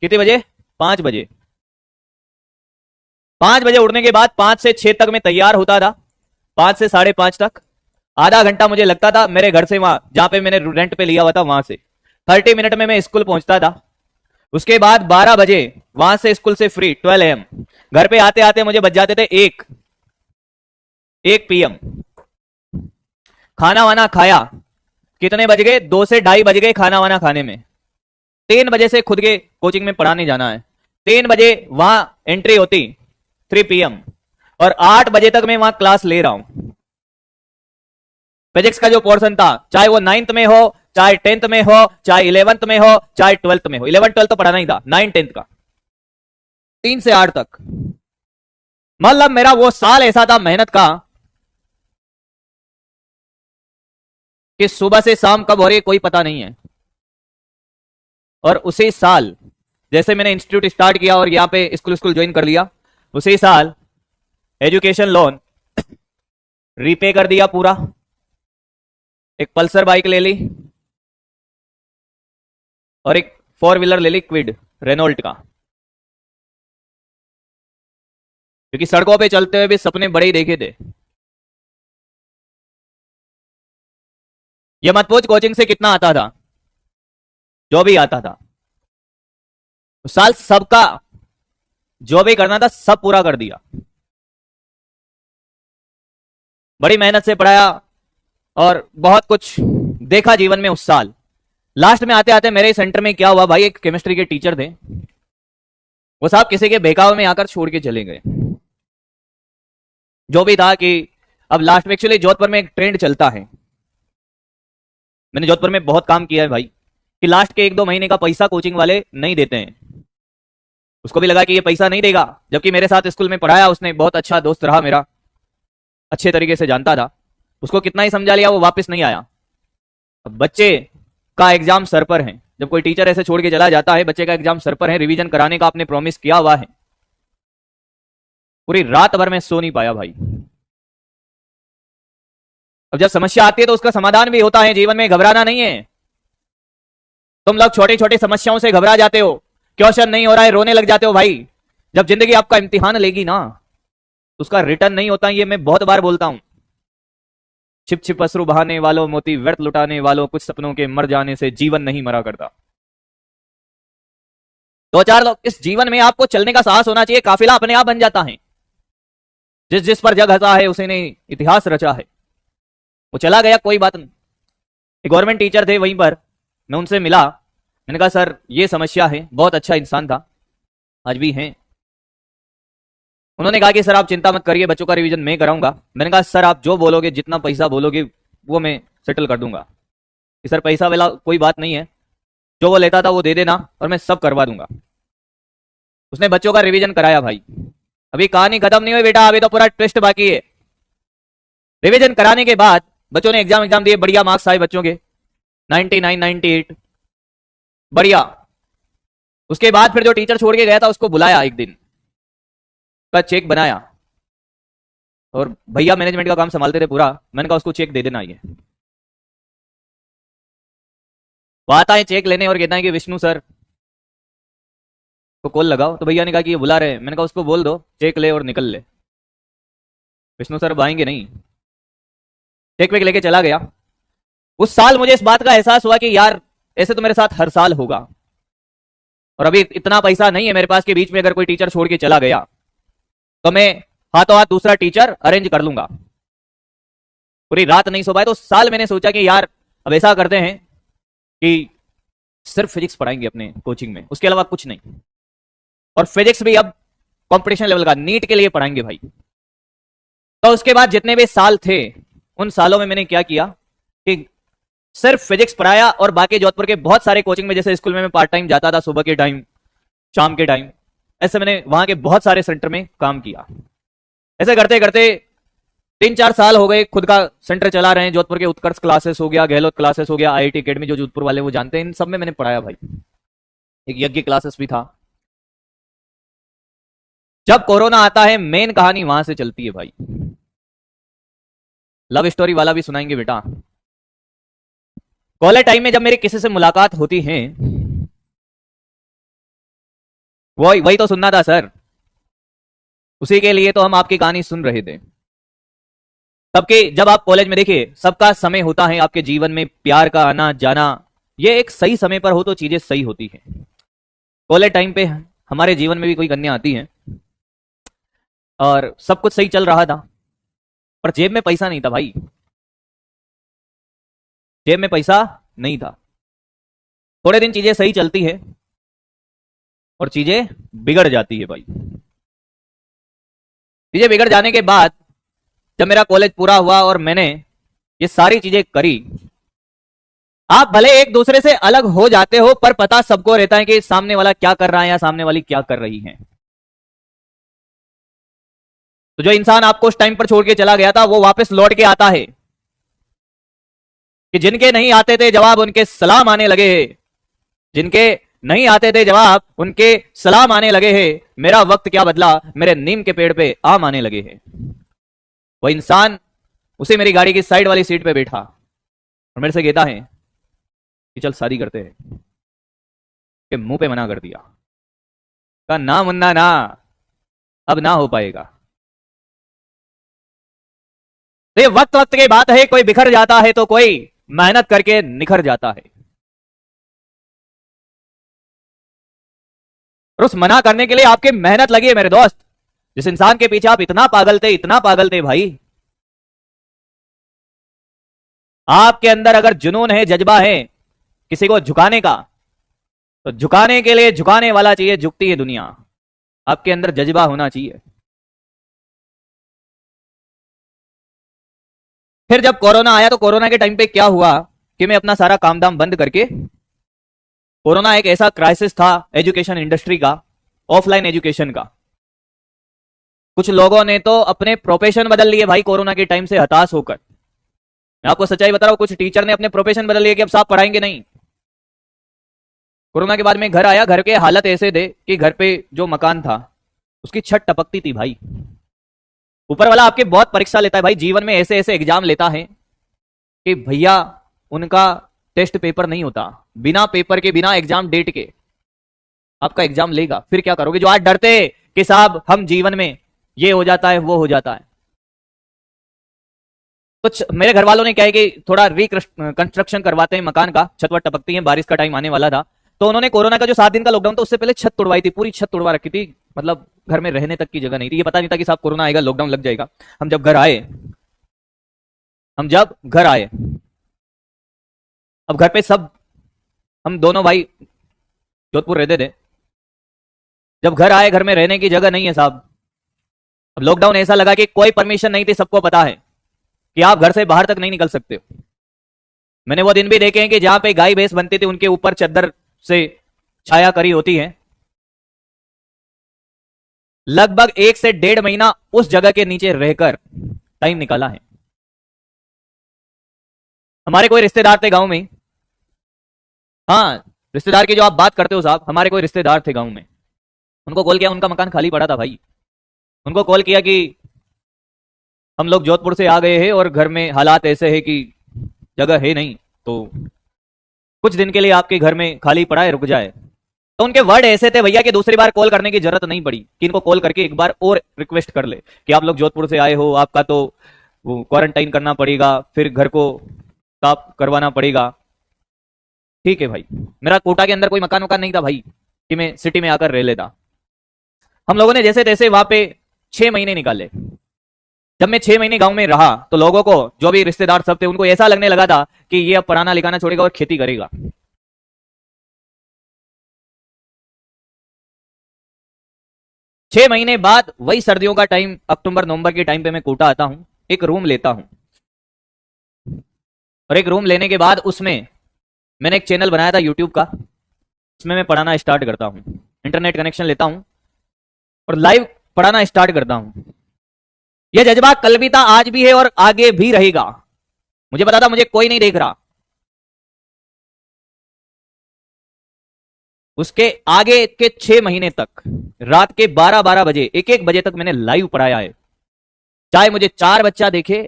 कितने बजे? 5 बजे। 5 बजे उठने के बाद 5 से 6 तक मैं तैयार होता था, 5 से 5:30 तक। आधा घंटा मुझे लगता था मेरे घर से वहां जहां पे मैंने रेंट पे लिया हुआ था वहां से, 30 मिनट में मैं स्कूल पहुंचता था। उसके बाद 12 बजे वहां से स्कूल से फ्री 12 AM। घर पे आते आते मुझे बज जाते थे 1 PM। खाना वाना खाया, कितने बज गए? 2 से 2:30 बज गए खाना वाना खाने में। 3 बजे से खुद के कोचिंग में पढ़ाने जाना है, 3 बजे वहां एंट्री होती 3 PM, और 8 बजे तक मैं वहां क्लास ले रहा हूं। फिजिक्स का जो पोर्शन था, चाहे वो 9th में हो, चाहे 10th में हो, चाहे 11th में हो, चाहे 12th में हो। 11 12 तो पढ़ाना ही था, 9 10th का 3 से 8 तक। मतलब मेरा वो साल ऐसा था मेहनत का कि सुबह से शाम कब हो रही है कोई पता नहीं है। और उसी साल जैसे मैंने इंस्टीट्यूट स्टार्ट किया और यहां पे स्कूल ज्वाइन कर लिया, उसी साल एजुकेशन लोन रीपे कर दिया पूरा। एक पल्सर बाइक ले ली और एक 4 व्हीलर ले ली क्विड रेनॉल्ट का, क्योंकि सड़कों पे चलते हुए भी सपने बड़े ही देखे थे। ये मत पूछ कोचिंग से कितना आता था, जो भी आता था उस साल सबका जो भी करना था सब पूरा कर दिया। बड़ी मेहनत से पढ़ाया और बहुत कुछ देखा जीवन में उस साल। लास्ट में आते आते मेरे सेंटर में क्या हुआ भाई, एक केमिस्ट्री के टीचर थे, वो साहब किसी के बहकावे में आकर छोड़ के चले गए। जो भी था कि अब लास्ट में एक्चुअली जोधपुर में एक ट्रेंड चलता है, मैंने जोधपुर में बहुत काम किया है भाई, कि लास्ट के 1-2 महीने का पैसा कोचिंग वाले नहीं देते हैं। उसको भी लगा कि ये पैसा नहीं देगा, जबकि मेरे साथ स्कूल में पढ़ाया, उसने बहुत अच्छा दोस्त रहा मेरा, अच्छे तरीके से जानता था। उसको कितना ही समझा लिया वो वापस नहीं आया। अब बच्चे का एग्जाम सर पर है, जब कोई टीचर ऐसे छोड़ के चला जाता है, बच्चे का एग्जाम सर पर है, रिवीजन कराने का आपने प्रॉमिस किया हुआ है। पूरी रात भर में सो नहीं पाया भाई। अब जब समस्या आती है तो उसका समाधान भी होता है, जीवन में घबराना नहीं है। तुम लोग छोटी छोटी समस्याओं से घबरा जाते हो, क्वेश्चन नहीं हो रहा है रोने लग जाते हो भाई। जब जिंदगी आपका इम्तिहान लेगी ना तो उसका रिटर्न नहीं होता, ये मैं बहुत बार बोलता हूं। छिप छिप अश्रु बहाने वालों, मोती व्यर्थ लुटाने वालों, कुछ सपनों के मर जाने से जीवन नहीं मरा करता। 2-4 लोग, इस जीवन में आपको चलने का साहस होना चाहिए, काफिला अपने आप बन जाता है। जिस जिस पर जग हंसा है उसे ने इतिहास रचा है। वो चला गया कोई बात नहीं। एक गवर्नमेंट टीचर थे वहीं पर, मैं उनसे मिला, मैंने कहा सर ये समस्या है, बहुत अच्छा इंसान था, आज भी हैं। उन्होंने कहा कि सर आप चिंता मत करिए, बच्चों का रिवीजन मैं कराऊंगा। मैंने कहा सर आप जो बोलोगे, जितना पैसा बोलोगे वो मैं सेटल कर दूंगा। कि सर पैसा वाला कोई बात नहीं है, जो वो लेता था वो दे देना और मैं सब करवा दूंगा। उसने बच्चों का रिवीजन कराया भाई। अभी कहानी खत्म नहीं हुई बेटा, अभी तो पूरा ट्विस्ट बाकी है। रिवीजन कराने के बाद बच्चों ने एग्जाम दिए, बढ़िया मार्क्स आए बच्चों के 99 98 बढ़िया। उसके बाद फिर जो टीचर छोड़ के गया था उसको बुलाया एक दिन, का चेक बनाया, और भैया मैनेजमेंट का काम संभालते थे पूरा। मैंने कहा उसको चेक दे देना। ये वो आता है चेक लेने और कहता है कि विष्णु सर को कॉल लगाओ। तो भैया ने कहा कि ये बुला रहे हैं। मैंने कहा उसको बोल दो चेक ले और निकल ले। विष्णु सर आएंगे नहीं। चेक वेक लेके चला गया। उस साल मुझे इस बात का एहसास हुआ कि यार ऐसे तो मेरे साथ हर साल होगा, और अभी इतना पैसा नहीं है मेरे पास कि बीच में अगर कोई टीचर छोड़ के चला गया तो मैं हाथों हाथ दूसरा टीचर अरेंज कर लूंगा। पूरी रात नहीं सो पाए। तो साल मैंने सोचा कि यार अब ऐसा करते हैं कि सिर्फ फिजिक्स पढ़ाएंगे अपने कोचिंग में, उसके अलावा कुछ नहीं। और फिजिक्स भी अब कंपटीशन लेवल का, नीट के लिए पढ़ाएंगे भाई। तो उसके बाद जितने भी साल थे उन सालों में मैंने क्या किया कि सिर्फ फिजिक्स पढ़ाया, और बाकी जोधपुर के बहुत सारे कोचिंग में, जैसे स्कूल में मैं पार्ट टाइम जाता था, सुबह के टाइम शाम के टाइम, ऐसे मैंने वहां के बहुत सारे सेंटर में काम किया। ऐसे करते करते 3-4 साल हो गए खुद का सेंटर चला रहे हैं। जोधपुर के उत्कर्ष क्लासेस हो गया, गहलोत क्लासेस हो गया, IIT अकेडमी जो जोधपुर वाले वो जानते हैं, इन सब में मैंने पढ़ाया भाई। एक यज्ञ क्लासेस भी था। जब कोरोना आता है मेन कहानी वहां से चलती है भाई। लव स्टोरी वाला भी सुनाएंगे बेटा। कॉलेज टाइम में जब मेरी किसी से मुलाकात होती है, वही वही तो सुनना था सर, उसी के लिए तो हम आपकी कहानी सुन रहे थे। सबके जब आप कॉलेज में देखिए, सबका समय होता है आपके जीवन में, प्यार का आना जाना, ये एक सही समय पर हो तो चीजें सही होती हैं। कॉलेज टाइम पे हमारे जीवन में भी कोई कन्या आती है और सब कुछ सही चल रहा था, पर जेब में पैसा नहीं था भाई, जेब में पैसा नहीं था। थोड़े दिन चीजें सही चलती है और चीजें बिगड़ जाती है भाई। चीजें बिगड़ जाने के बाद जब मेरा कॉलेज पूरा हुआ और मैंने ये सारी चीजें करी, आप भले एक दूसरे से अलग हो जाते हो पर पता सबको रहता है कि सामने वाला क्या कर रहा है या सामने वाली क्या कर रही है। तो जो इंसान आपको उस टाइम पर छोड़ के चला गया था वो वापस लौट के आता है कि जिनके नहीं आते थे जवाब उनके सलाम आने लगे हैं, जिनके नहीं आते थे जवाब उनके सलाम आने लगे हैं। मेरा वक्त क्या बदला, मेरे नीम के पेड़ पे आम आने लगे हैं। वो इंसान उसे मेरी गाड़ी की साइड वाली सीट पे बैठा और मेरे से कहता है कि चल शादी करते हैं। के मुंह पे मना कर दिया, कहा ना मुन्ना ना, अब ना हो पाएगा। तो ये वक्त वक्त की बात है, कोई बिखर जाता है तो कोई मेहनत करके निखर जाता है। और उस मना करने के लिए आपकी मेहनत लगी है मेरे दोस्त। जिस इंसान के पीछे आप इतना पागल थे भाई, आपके अंदर अगर जुनून है, जज्बा है किसी को झुकाने का, तो झुकाने के लिए झुकाने वाला चाहिए, झुकती है दुनिया। आपके अंदर जज्बा होना चाहिए। फिर जब कोरोना आया तो कोरोना के टाइम पे क्या हुआ कि मैं अपना सारा काम धाम बंद करके, कोरोना एक ऐसा क्राइसिस था एजुकेशन इंडस्ट्री का, ऑफलाइन एजुकेशन का। कुछ लोगों ने तो अपने प्रोफेशन बदल लिए भाई कोरोना के टाइम से हताश होकर। मैं आपको सच्चाई बता रहा हूं, कुछ टीचर ने अपने प्रोफेशन बदल लिए कि अब साहब पढ़ाएंगे नहीं। कोरोना के बाद में घर आया, घर के हालत ऐसे थे कि घर पे जो मकान था उसकी छत टपकती थी भाई। ऊपर वाला आपके बहुत परीक्षा लेता है भाई, जीवन में ऐसे ऐसे एग्जाम लेता है कि भैया उनका टेस्ट पेपर नहीं होता, बिना पेपर के, बिना एग्जाम डेट के आपका एग्जाम लेगा। फिर क्या करोगे? जो आज डरते कि साहब हम जीवन में ये हो जाता है वो हो जाता है। तो मेरे घर वालों ने क्या है कि थोड़ा रिकंस्ट्रक्शन करवाते हैं मकान का, छत वत टपकती है, बारिश का टाइम आने वाला था, तो उन्होंने कोरोना का जो 7 दिन का लॉकडाउन था उससे पहले छत तोड़वाई थी, पूरी छत तोड़वा रखी थी। मतलब घर में रहने तक की जगह नहीं थी। ये पता नहीं था कि साहब कोरोना आएगा, लॉकडाउन लग जाएगा। हम जब घर आए, अब घर पे सब, हम दोनों भाई जोधपुर रहते थे। जब घर आए, घर में रहने की जगह नहीं है साहब। अब लॉकडाउन ऐसा लगा कि कोई परमिशन नहीं थी, सबको पता है कि आप घर से बाहर तक नहीं निकल सकते हो। मैंने वो दिन भी देखे हैं कि जहां पे गाय भैंस बनती थी उनके ऊपर चद्दर से छाया करी होती है। लगभग 1 से 1.5 महीना उस जगह के नीचे रहकर टाइम निकाला है। हमारे कोई रिश्तेदार थे गांव में, हाँ रिश्तेदार की जो आप बात करते हो साहब, हमारे कोई रिश्तेदार थे गांव में। उनको कॉल किया, उनका मकान खाली पड़ा था भाई। उनको कॉल किया कि हम लोग जोधपुर से आ गए हैं और घर में हालात ऐसे है कि जगह है नहीं, तो कुछ दिन के लिए आपके घर में खाली पड़ा है, रुक जाए। तो उनके वर्ड ऐसे थे भैया कि दूसरी बार कॉल करने की जरूरत नहीं पड़ी, कि इनको कॉल करके एक बार और रिक्वेस्ट कर ले कि आप लोग जोधपुर से आए हो, आपका तो वो क्वारंटाइन करना पड़ेगा, फिर घर को साफ करवाना पड़ेगा। ठीक है भाई, मेरा कोटा के अंदर कोई मकान वकान नहीं था भाई कि मैं सिटी में आकर रह लेता। हम लोगों ने जैसे तैसे वहां पे 6 महीने निकाले। जब मैं 6 महीने गांव में रहा तो लोगों को, जो भी रिश्तेदार सब थे, उनको ऐसा लगने लगा था कि ये अब पढ़ाना लिखाना छोड़ेगा और खेती करेगा। छह महीने बाद वही सर्दियों का टाइम, अक्टूबर नवंबर के टाइम पे मैं कोटा आता हूं, एक रूम लेता हूं। और एक रूम लेने के बाद उसमें मैंने एक चैनल बनाया था यूट्यूब का, उसमें मैं पढ़ाना स्टार्ट करता हूं। इंटरनेट कनेक्शन लेता हूं, और लाइव पढ़ाना स्टार्ट करता हूं। यह जज्बा कल भी था, आज भी है और आगे भी रहेगा। मुझे पता था मुझे कोई नहीं देख रहा। उसके आगे के 6 महीने तक रात के 12-12 बजे, 1-1 बजे तक मैंने लाइव पढ़ाया है। चाहे मुझे 4 बच्चा देखे,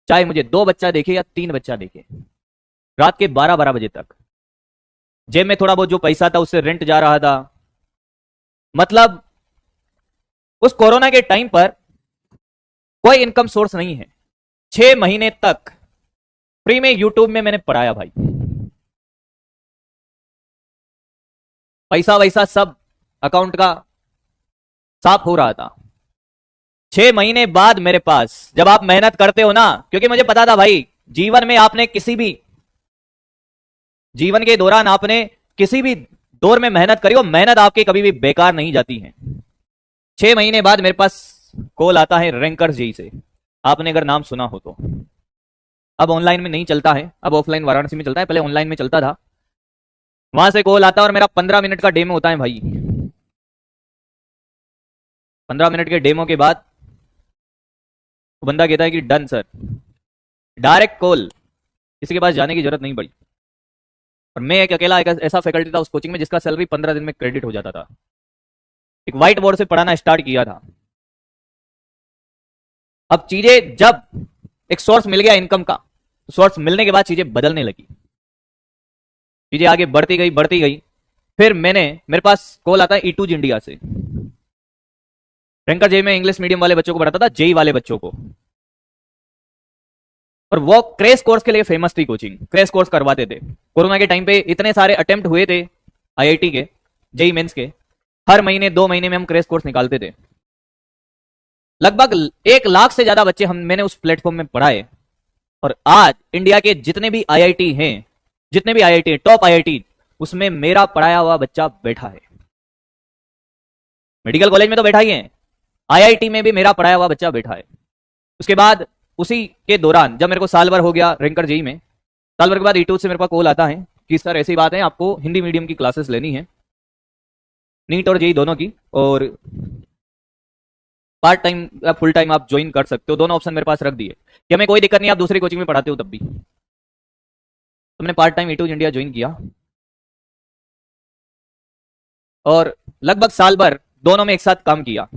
चाहे मुझे 2 बच्चा देखे या 3 बच्चा देखे, रात के 12-12 बजे तक। जेब में थोड़ा बहुत जो पैसा था उससे रेंट जा रहा था। मतलब उस कोरोना के टाइम पर कोई इनकम सोर्स नहीं है। 6 महीने तक फ्री में यूट्यूब में मैंने पढ़ाया भाई। पैसा वैसा सब अकाउंट का साफ हो रहा था। 6 महीने बाद मेरे पास, जब आप मेहनत करते हो ना, क्योंकि मुझे पता था भाई जीवन में आपने किसी भी जीवन के दौरान आपने किसी भी दौर में मेहनत करी हो, मेहनत आपकी कभी भी बेकार नहीं जाती है। 6 महीने बाद मेरे पास कॉल आता है रैंकर्स जेई से। आपने अगर नाम सुना हो तो। अब ऑनलाइन में नहीं चलता है, अब ऑफलाइन वाराणसी में चलता है, पहले ऑनलाइन में चलता था। वहां से कॉल आता है और मेरा 15 मिनट का डेमो होता है भाई। 15 मिनट के डेमो के बाद वो बंदा कहता है कि डन सर, डायरेक्ट कॉल, किसी के पास जाने की जरूरत नहीं पड़ी। और मैं एक अकेला एक ऐसा फैकल्टी था उस कोचिंग में जिसका सैलरी 15 दिन में क्रेडिट हो जाता था। एक व्हाइट बोर्ड से पढ़ाना स्टार्ट किया था। अब चीजें जब एक सोर्स मिल गया इनकम का, तो सोर्स मिलने के बाद चीजें बदलने लगी, चीजें आगे बढ़ती गई बढ़ती गई। फिर मेरे पास कॉल आता है ई2 इंडिया से। रैंकर जेई में इंग्लिश मीडियम वाले बच्चों को पढ़ाता था, जेई वाले बच्चों को। और वो क्रैश कोर्स के लिए फेमस थी कोचिंग, क्रैश कोर्स करवाते थे। कोरोना के टाइम पे इतने सारे अटेम्प्ट हुए थे आईआईटी के, जेई मेंस के, हर महीने 2 महीने में हम क्रैश कोर्स निकालते थे। लगभग 1 लाख से ज्यादा बच्चे मैंने उस प्लेटफॉर्म में पढ़ाए। और आज इंडिया के जितने भी आईआईटी हैं, जितने भी आईआईटी टॉप आईआईटी, उसमें मेरा पढ़ाया हुआ बच्चा बैठा है। मेडिकल कॉलेज में तो बैठा ही है, आईआईटी में भी मेरा पढ़ाया हुआ बच्चा बैठा है। उसके बाद उसी के दौरान जब मेरे को साल भर हो गया रैंकर जेई में, साल भर के बाद ई2 से मेरे पास कॉल आता है कि सर ऐसी बात है, आपको हिंदी मीडियम की क्लासेस लेनी है, नीट और जेई दोनों की, और पार्ट टाइम या फुल टाइम आप ज्वाइन कर सकते हो। दोनों ऑप्शन मेरे पास रख दिए कि हमें कोई दिक्कत नहीं, आप दूसरी कोचिंग में पढ़ाते हो तब भी। तो मैंने part time E2 India join किया और लगभग साल भर दोनों में एक साथ काम किया।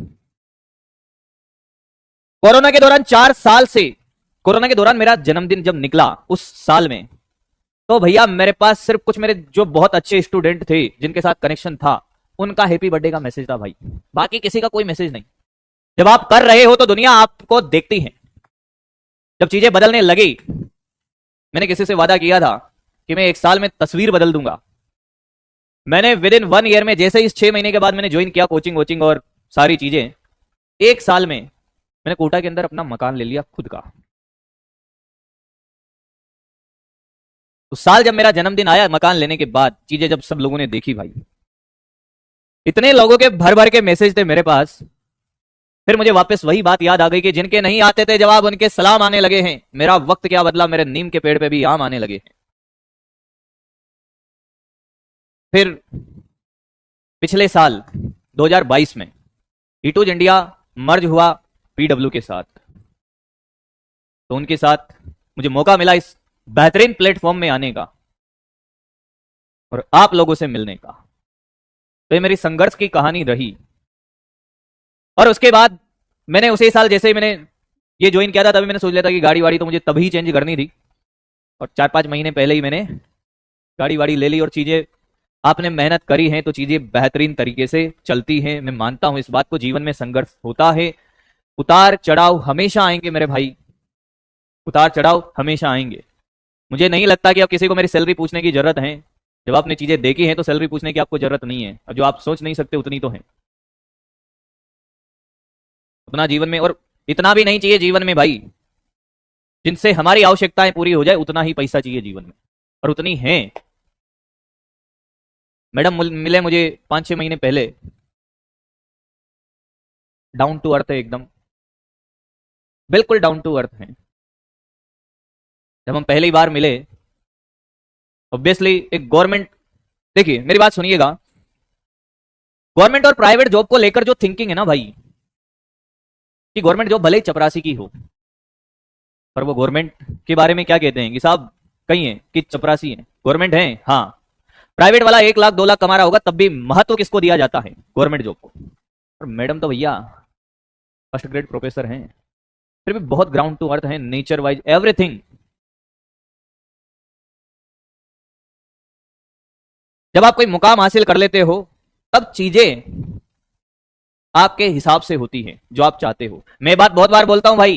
कोरोना के दौरान 4 साल से, कोरोना के दौरान मेरा जन्मदिन जब निकला उस साल में, तो भैया मेरे पास सिर्फ कुछ मेरे जो बहुत अच्छे स्टूडेंट थे जिनके साथ कनेक्शन था, उनका हैप्पी बर्थडे का मैसेज था भाई। बाकी किसी का कोई मैसेज नहीं। जब आप कर रहे हो तो दुनिया आपको देखती है। जब चीजें बदलने लगी, मैंने किसी से वादा किया था कि मैं 1 साल में तस्वीर बदल दूंगा। मैंने विद इन 1 ईयर में, जैसे इस 6 महीने के बाद मैंने ज्वाइन किया कोचिंग वोचिंग और सारी चीजें, 1 साल में मैंने कोटा के अंदर अपना मकान ले लिया खुद का। तो साल जब मेरा जन्मदिन आया, मकान लेने के बाद चीजें जब सब लोगों ने देखी भाई, इतने लोगों के भर भर के मैसेज थे मेरे पास। फिर मुझे वापस वही बात याद आ गई कि जिनके नहीं आते थे जवाब, उनके सलाम आने लगे हैं। मेरा वक्त क्या बदला, मेरे नीम के पेड़ पे भी आम आने लगे हैं। फिर पिछले साल 2022 में ई2 इंडिया मर्ज हुआ पीडब्ल्यू के साथ। तो उनके साथ मुझे मौका मिला इस बेहतरीन प्लेटफॉर्म में आने का और आप लोगों से मिलने का। तो ये मेरी संघर्ष की कहानी रही। और उसके बाद मैंने उसी साल, जैसे ही मैंने ये ज्वाइन किया था, तभी मैंने सोच लिया था कि गाड़ी वाड़ी तो मुझे तभी चेंज करनी थी। और 4-5 महीने पहले ही मैंने गाड़ी वाड़ी ले ली। और चीजें, आपने मेहनत करी है तो चीजें बेहतरीन तरीके से चलती हैं। मैं मानता हूं इस बात को। जीवन में संघर्ष होता है, उतार चढ़ाव हमेशा आएंगे मेरे भाई, उतार चढ़ाव हमेशा आएंगे। मुझे नहीं लगता कि अब किसी को मेरी सैलरी पूछने की जरूरत है। जब आपने चीजें देखी हैं तो सैलरी पूछने की आपको जरूरत नहीं है। और जो आप सोच नहीं सकते उतनी तो है उतना जीवन में। और इतना भी नहीं चाहिए जीवन में भाई, जिनसे हमारी आवश्यकताएं पूरी हो जाए उतना ही पैसा चाहिए जीवन में, और उतनी है। मैडम मिले मुझे 5-6 महीने पहले, डाउन टू अर्थ है एकदम, बिल्कुल डाउन टू अर्थ है। जब हम पहली बार मिले, ऑब्वियसली एक गवर्नमेंट, देखिए मेरी बात सुनिएगा, गवर्नमेंट और प्राइवेट जॉब को लेकर जो थिंकिंग है ना भाई, कि गवर्नमेंट जॉब भले ही चपरासी की हो, पर वो गवर्नमेंट के बारे में क्या कहते हैं कि साहब कहीं है कि चपरासी है, गवर्नमेंट है। हाँ, प्राइवेट वाला 1 लाख 2 लाख कमा रहा होगा तब भी महत्व किसको दिया जाता है? गवर्नमेंट जॉब को। और मैडम तो भैया फर्स्ट ग्रेड प्रोफेसर हैं, फिर भी बहुत ग्राउंड टू अर्थ है, नेचर वाइज एवरीथिंग। जब आप कोई मुकाम हासिल कर लेते हो तब चीजें आपके हिसाब से होती है जो आप चाहते हो। मैं बात बहुत बार बोलता हूं भाई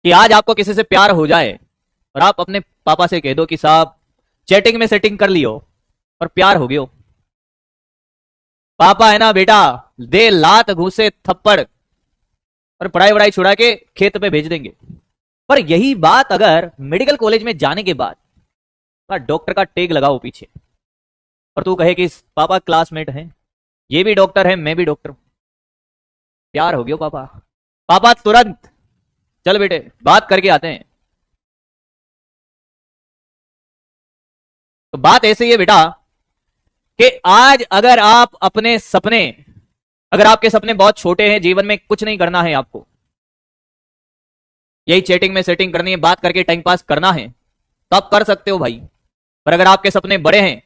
कि आज आपको किसी से प्यार हो जाए और आप अपने पापा से कह दो कि साहब चैटिंग में सेटिंग कर लियो और प्यार हो गयो, पापा है ना बेटा दे लात घूसे थप्पड़ और पढ़ाई वढ़ाई छुड़ा के खेत पे भेज देंगे। पर यही बात अगर मेडिकल कॉलेज में जाने के बाद डॉक्टर का टेग लगाओ पीछे और तू कहे कि पापा क्लासमेट हैं, ये भी डॉक्टर है मैं भी डॉक्टर हूं, प्यार हो गया पापा। पापा तुरंत चल बेटे बात करके आते हैं। तो बात ऐसे ही है बेटा कि आज अगर आप अपने सपने, अगर आपके सपने बहुत छोटे हैं, जीवन में कुछ नहीं करना है आपको, यही चैटिंग में सेटिंग करनी है, बात करके टाइम पास करना है, तो आप कर सकते हो भाई। पर अगर आपके सपने बड़े हैं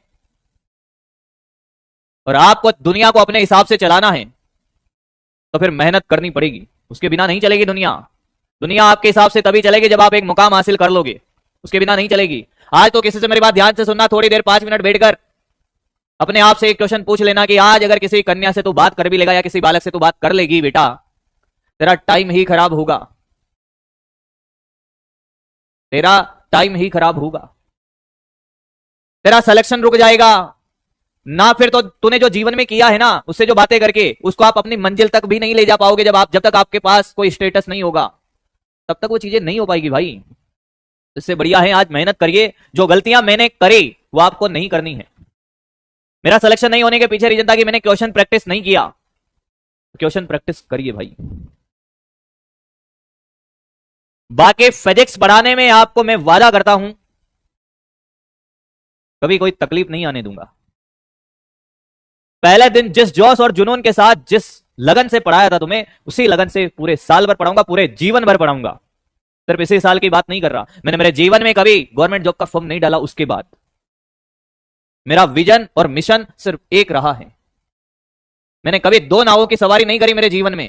और आपको दुनिया को अपने हिसाब से चलाना है तो फिर मेहनत करनी पड़ेगी, उसके बिना नहीं चलेगी दुनिया। दुनिया आपके हिसाब से तभी चलेगी जब आप एक मुकाम हासिल कर लोगे, उसके बिना नहीं चलेगी। आज तो किसी से मेरी बात ध्यान से सुनना, थोड़ी देर 5 मिनट बैठकर अपने आप से एक क्वेश्चन पूछ लेना कि आज अगर किसी कन्या से तू बात कर भी लेगा या किसी बालक से तू बात कर लेगी बेटा, तेरा टाइम ही खराब होगा, तेरा टाइम ही खराब होगा, तेरा सिलेक्शन रुक जाएगा ना। फिर तो तूने जो जीवन में किया है ना, उससे जो बातें करके उसको आप अपनी मंजिल तक भी नहीं ले जा पाओगे। जब तक आपके पास कोई स्टेटस नहीं होगा तब तक वो चीजें नहीं हो पाएगी भाई। इससे बढ़िया है आज मेहनत करिए, जो गलतियां मैंने करी वो आपको नहीं करनी है। मेरा सिलेक्शन नहीं होने के पीछे रीजन था कि मैंने क्वेश्चन प्रैक्टिस नहीं किया, क्वेश्चन प्रैक्टिस करिए भाई। बाकी फिजिक्स पढ़ाने में आपको मैं वादा करता हूं कभी कोई तकलीफ नहीं आने दूंगा। पहले दिन जिस जोश और जुनून के साथ, जिस लगन से पढ़ाया था तुम्हें, उसी लगन से पूरे साल भर पढ़ाऊंगा, पूरे जीवन भर पढ़ाऊंगा। सिर्फ इसी साल की बात नहीं कर रहा, मैंने मेरे जीवन में कभी गवर्नमेंट जॉब का फॉर्म नहीं डाला। उसके बाद मेरा विजन और मिशन सिर्फ एक रहा है। मैंने कभी 2 नावों की सवारी नहीं करी मेरे जीवन में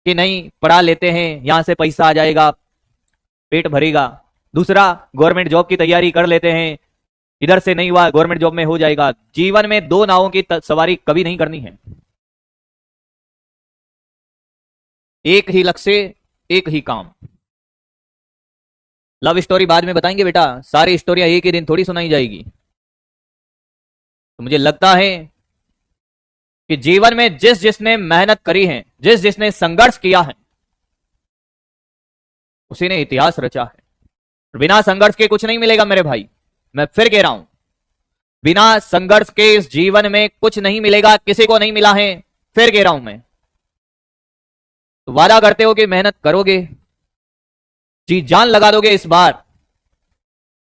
कि नहीं पढ़ा लेते हैं, यहां से पैसा आ जाएगा, पेट भरेगा, दूसरा गवर्नमेंट जॉब की तैयारी कर लेते हैं, इधर से नहीं हुआ गवर्नमेंट जॉब में हो जाएगा। जीवन में 2 नावों की सवारी कभी नहीं करनी है। एक ही लक्ष्य, एक ही काम। लव स्टोरी बाद में बताएंगे बेटा, सारी स्टोरियां एक ही दिन थोड़ी सुनाई जाएगी। तो मुझे लगता है कि जीवन में जिस जिसने मेहनत करी है, जिस जिसने संघर्ष किया है, उसी ने इतिहास रचा है। बिना संघर्ष के कुछ नहीं मिलेगा मेरे भाई। मैं फिर कह रहा हूं, बिना संघर्ष के इस जीवन में कुछ नहीं मिलेगा, किसी को नहीं मिला है। फिर कह रहा हूं मैं, तो वादा करते हो कि मेहनत करोगे, जी जान लगा दोगे इस बार।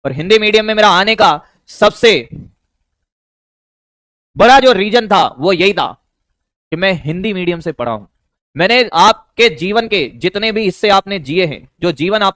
और हिंदी मीडियम में मेरा आने का सबसे बड़ा जो रीजन था वो यही था कि मैं हिंदी मीडियम से पढ़ा हूं। मैंने आपके जीवन के जितने भी हिस्से आपने जिए हैं, जो जीवन आप